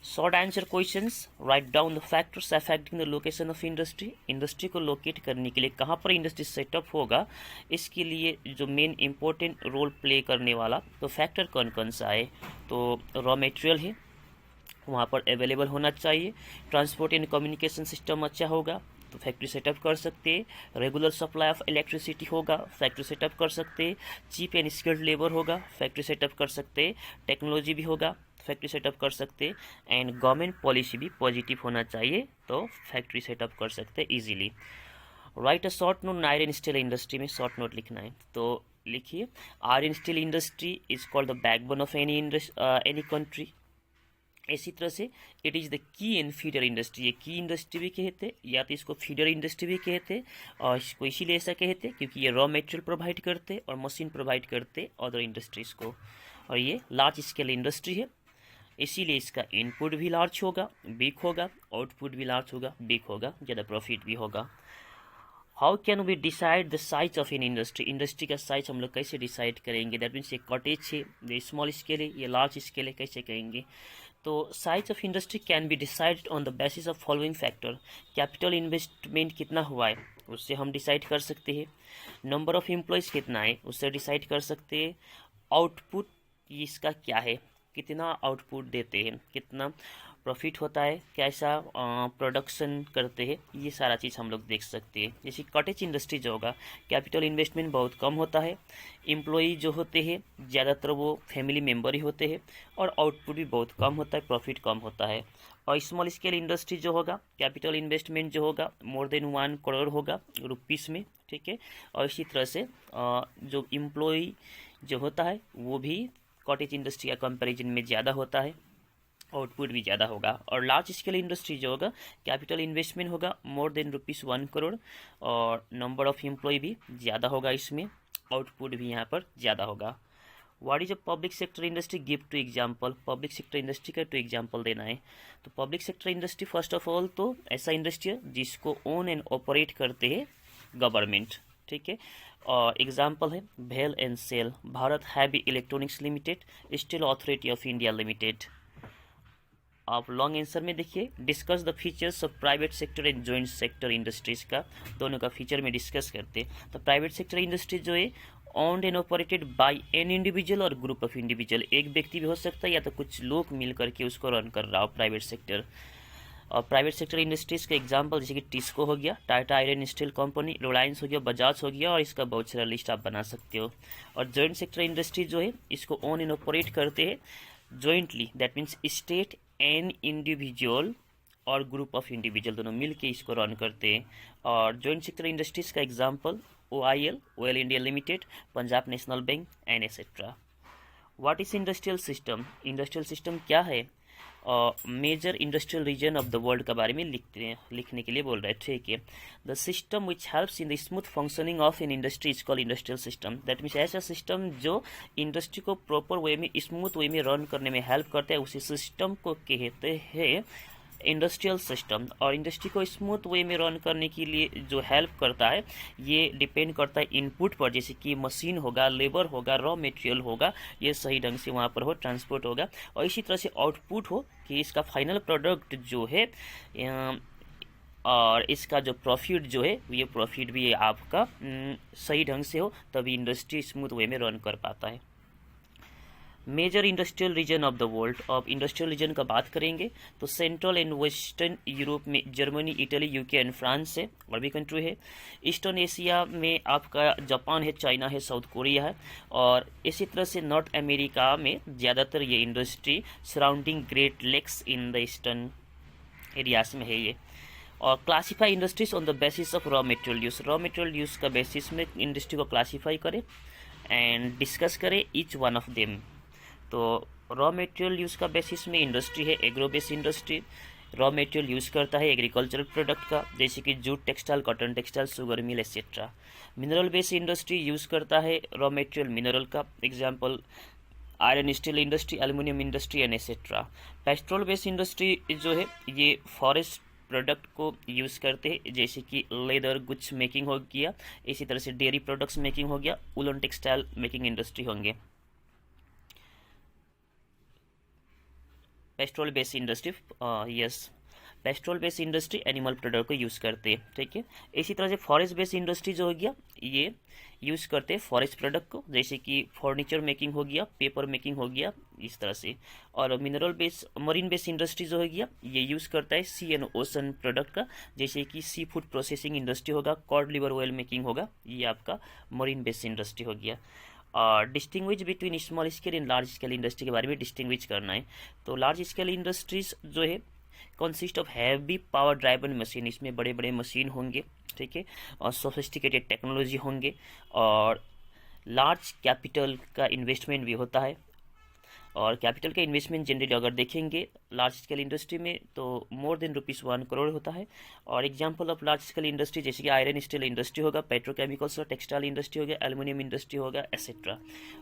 Short answer questions, write down the factors affecting the location of industry. Industry को लोकेट करने के लिए कहाँ पर इंडस्ट्री सेटअप होगा, इसके लिए जो मेन इंपॉर्टेंट रोल प्ले करने वाला तो फैक्टर कौन कौन सा है? तो रॉ मटेरियल है, वहाँ पर अवेलेबल होना चाहिए। ट्रांसपोर्ट एंड कम्युनिकेशन सिस्टम अच्छा होगा तो फैक्ट्री सेटअप कर सकते हैं। रेगुलर सप्लाई ऑफ इलेक्ट्रिसिटी होगा, फैक्ट्री सेटअप कर सकते हैं। चीप एंड स्किल्ड लेबर होगा, फैक्ट्री सेटअप कर सकते हैं। टेक्नोलॉजी भी होगा, फैक्ट्री सेटअप कर सकते हैं। एंड गवर्नमेंट पॉलिसी भी पॉजिटिव होना चाहिए तो फैक्ट्री सेटअप कर सकते हैं easily. Right a short note iron steel industry में शॉर्ट नोट लिखना है तो लिखिए, iron steel industry is called the backbone of any country. इसी तरह से it is the key and feeder industry, ये की इंडस्ट्री भी कहते हैं या तो इसको फीडर इंडस्ट्री भी कहते हैं, और इसको इसीलिए ऐसा कहते हैं क्योंकि ये रॉ मटेरियल प्रोवाइड करते हैं और मशीन प्रोवाइड करते अदर इंडस्ट्रीज़ को। और ये लार्ज स्केल इंडस्ट्री है, इसीलिए इसका इनपुट भी लार्ज होगा, बिग होगा, आउटपुट भी लार्ज होगा, बिग होगा, ज़्यादा प्रॉफिट भी होगा। How can we decide the size of an industry? Industry का साइज हम लोग कैसे डिसाइड करेंगे? दैट मीन्स ये कॉटेज है, ये स्मॉल स्केल है, ये लार्ज स्केल है, कैसे करेंगे? तो size of industry can be decided on the basis of following factor. Capital investment कितना हुआ है उससे हम डिसाइड कर सकते हैं। नंबर ऑफ एम्प्लॉयज़ कितना है उससे डिसाइड कर सकते हैं। आउटपुट इसका क्या है, कितना आउटपुट देते हैं, कितना प्रॉफिट होता है, कैसा प्रोडक्शन करते हैं, ये सारा चीज़ हम लोग देख सकते हैं। जैसे कॉटेज इंडस्ट्री जो होगा, कैपिटल इन्वेस्टमेंट बहुत कम होता है, एम्प्लॉई जो होते हैं ज़्यादातर वो फैमिली मेम्बर ही होते हैं, और आउटपुट भी बहुत कम होता है, प्रॉफिट कम होता है। और स्मॉल स्केल इंडस्ट्री जो होगा, कैपिटल इन्वेस्टमेंट जो होगा मोर देन 1 करोड़ होगा रुपीस में, ठीक है। और इसी तरह से जो एम्प्लॉई जो होता है वो भी कॉटेज इंडस्ट्री का कंपैरिजन में ज़्यादा होता है, आउटपुट भी ज़्यादा होगा। और लार्ज स्केल इंडस्ट्री जो होगा, कैपिटल इन्वेस्टमेंट होगा मोर देन ₹1 करोड़, और नंबर ऑफ एम्प्लॉय भी ज़्यादा होगा इसमें, आउटपुट भी यहाँ पर ज़्यादा होगा। What is a public sector industry? Give two example. Public sector industry का 2 एग्जाम्पल देना है। तो public sector industry first of all तो ऐसा इंडस्ट्री है जिसको ओन एंड ऑपरेट करते हैं गवर्नमेंट, ठीक है। और एग्जाम्पल है भेल and SAIL, Bharat heavy electronics limited, steel authority of India limited. आप लॉन्ग आंसर में देखिए, discuss the features of private sector and joint sector industries का, दोनों का फीचर में डिस्कस करते हैं। तो प्राइवेट सेक्टर इंडस्ट्री जो है owned and operated bye an individual और ग्रुप ऑफ इंडिविजुअल, एक व्यक्ति भी हो सकता है या तो कुछ लोग मिल करके उसको रन कर रहा हो प्राइवेट सेक्टर। और प्राइवेट सेक्टर इंडस्ट्रीज़ का एग्जांपल जैसे कि टिस्को हो गया, Tata iron steel company, Reliance हो गया, बजाज हो गया, और इसका बहुत सारा लिस्ट आप बना सकते हो। और जॉइंट सेक्टर इंडस्ट्री जो है इसको ओन एंड ऑपरेट करते हैं jointly, that means state and individual और ग्रुप ऑफ इंडिविजुअल दोनों मिल के इसको रन करते हैं। और जॉइंट सेक्टर इंडस्ट्रीज़ का example OIL, oil India limited, Punjab national bank and etcetera. What is industrial system? Industrial system क्या है? Major industrial region of the world के बारे में लिखने के लिए बोल रहे हैं, ठीक है। The system which helps in the smooth functioning of an industry is called industrial system. That means ऐसा सिस्टम जो इंडस्ट्री को प्रॉपर वे में, स्मूथ वे में रन करने में हेल्प करता है, उसी सिस्टम को कहते हैं इंडस्ट्रियल सिस्टम। और इंडस्ट्री को स्मूथ वे में रन करने के लिए जो हेल्प करता है ये डिपेंड करता है इनपुट पर, जैसे कि मशीन होगा, लेबर होगा, रॉ मटेरियल होगा, ये सही ढंग से वहाँ पर हो, ट्रांसपोर्ट होगा। और इसी तरह से आउटपुट हो कि इसका फाइनल प्रोडक्ट जो है और इसका जो प्रॉफिट जो है ये प्रॉफिट भी आपका सही ढंग से हो, तभी इंडस्ट्री स्मूथ वे में रन कर पाता है। Major industrial region of the world. अब इंडस्ट्रियल रीजन का बात करेंगे तो सेंट्रल एंड वेस्टर्न यूरोप में Germany, Italy, UK and France है, और भी कंट्री है। ईस्टर्न एशिया में आपका जापान है, चाइना है, साउथ कोरिया है। और इसी तरह से नॉर्थ अमेरिका में ज़्यादातर ये industry surrounding Great Lakes in the eastern areas में है ये। और classify industries on the basis of raw material use. Raw material use का बेसिस में इंडस्ट्री को क्लासीफाई करें एंड डिस्कस करें ईच वन ऑफ देम। तो रॉ मटेरियल यूज़ का बेसिस में इंडस्ट्री है agro base industry. Raw material use करता है एग्रीकल्चरल प्रोडक्ट का, जैसे कि jute textile, cotton textile, sugar मिल etcetera. Mineral base industry use करता है रॉ मटेरियल मिनरल का, example iron steel industry, aluminium industry and etcetera. Petrol base industry जो है ये फॉरेस्ट प्रोडक्ट को यूज़ करते हैं, जैसे कि लेदर गुड्स मेकिंग हो गया, इसी तरह से डेयरी प्रोडक्ट्स मेकिंग हो गया, वुलन टेक्सटाइल मेकिंग इंडस्ट्री होंगे। Petrol base industry, yes, petrol base industry animal product को यूज़ करते हैं, ठीक है। इसी तरह से फॉरेस्ट बेस इंडस्ट्री जो हो गया ये यूज़ करते हैं फॉरेस्ट प्रोडक्ट को, जैसे कि फर्नीचर मेकिंग हो गया, पेपर मेकिंग हो गया, इस तरह से। और mineral base marine base industry जो हो गया ये यूज़ करता है सी एंड ओशन प्रोडक्ट का, जैसे कि सी फूड प्रोसेसिंग इंडस्ट्री होगा, कॉड लिवर ऑयल मेकिंग होगा, ये आपका मरीन बेस इंडस्ट्री हो गया। और distinguish between small scale and large scale industry के बारे में डिस्टिंग्विश करना है। तो लार्ज स्केल इंडस्ट्रीज जो है consist of heavy power driven machine, इसमें बड़े बड़े मशीन होंगे, ठीक है, और सोफिस्टिकेटेड टेक्नोलॉजी होंगे, और लार्ज कैपिटल का इन्वेस्टमेंट भी होता है। और कैपिटल का इन्वेस्टमेंट जनरली अगर देखेंगे लार्ज स्केल इंडस्ट्री में तो मोर देन ₹1 करोड़ होता है। और example of large scale industry जैसे कि आयरन स्टील इंडस्ट्री होगा, पेट्रोकेमिकल्स और टेक्सटाइल इंडस्ट्री होगा, एल्युमिनियम इंडस्ट्री होगा, एक्सेट्रा।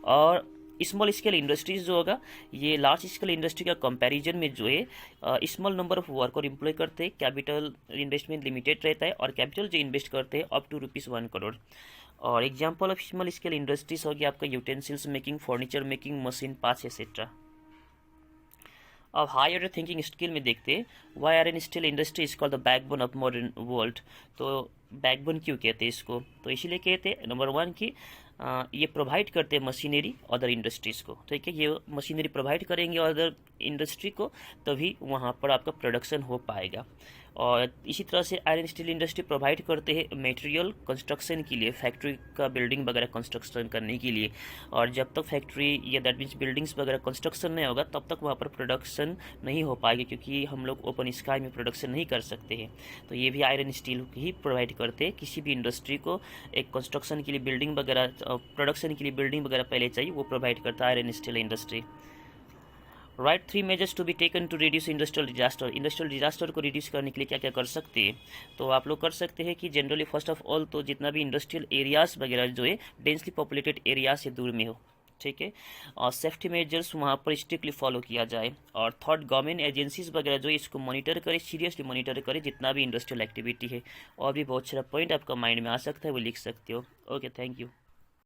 और स्मॉल स्केल इंडस्ट्रीज जो होगा ये लार्ज स्केल इंडस्ट्री का कंपैरिजन में जो है small number of worker employ करते हैं, कैपिटल इन्वेस्टमेंट लिमिटेड रहता है, और कैपिटल जो इन्वेस्ट करते हैं अप टू ₹1 करोड़। और example of small scale industries हो गया आपका utensils making, furniture making, machine parts etcetera. अब हाई ऑर्डर थिंकिंग स्किल में देखते हैं why iron steel industry is called the backbone of modern world. तो बैकबोन क्यों कहते हैं इसको, तो इसीलिए कहते हैं नंबर 1 कि ये प्रोवाइड करते हैं मशीनरी अदर इंडस्ट्रीज़ को, ठीक है। ये मशीनरी प्रोवाइड करेंगे अदर इंडस्ट्री को तभी वहाँ पर आपका प्रोडक्शन हो पाएगा। और इसी तरह से आयरन स्टील इंडस्ट्री प्रोवाइड करते हैं मटेरियल कंस्ट्रक्शन के लिए, फैक्ट्री का बिल्डिंग वगैरह कंस्ट्रक्शन करने के लिए। और जब तक फैक्ट्री या दैट मीन्स बिल्डिंग्स वगैरह कंस्ट्रक्शन नहीं होगा तब तक वहाँ पर प्रोडक्शन नहीं हो पाएगी, क्योंकि हम लोग ओपन स्काई में प्रोडक्शन नहीं कर सकते हैं। तो ये भी आयरन स्टील ही प्रोवाइड करते हैं किसी भी इंडस्ट्री को। एक कंस्ट्रक्शन के लिए बिल्डिंग वगैरह, प्रोडक्शन के लिए बिल्डिंग वगैरह पहले चाहिए, वो प्रोवाइड करता है iron steel industry. Write 3 measures to be taken to reduce industrial disaster. Industrial disaster को रिड्यूस करने के लिए क्या क्या कर सकते हैं, तो आप लोग कर सकते हैं कि जनरली फर्स्ट ऑफ ऑल तो जितना भी इंडस्ट्रियल एरियाज वगैरह जो है डेंसली पॉपुलेटेड एरिया से दूर में हो, ठीक है। और सेफ्टी मेजर्स वहाँ पर स्ट्रिक्टली फॉलो किया जाए। और थर्ड गवर्नमेंट एजेंसीज वगैरह जो है इसको मॉनिटर करे, सीरियसली मॉनिटर करे जितना भी इंडस्ट्रियल एक्टिविटी है। और भी बहुत सारा पॉइंट आपका माइंड में आ सकता है वो लिख सकते हो। Okay, thank you.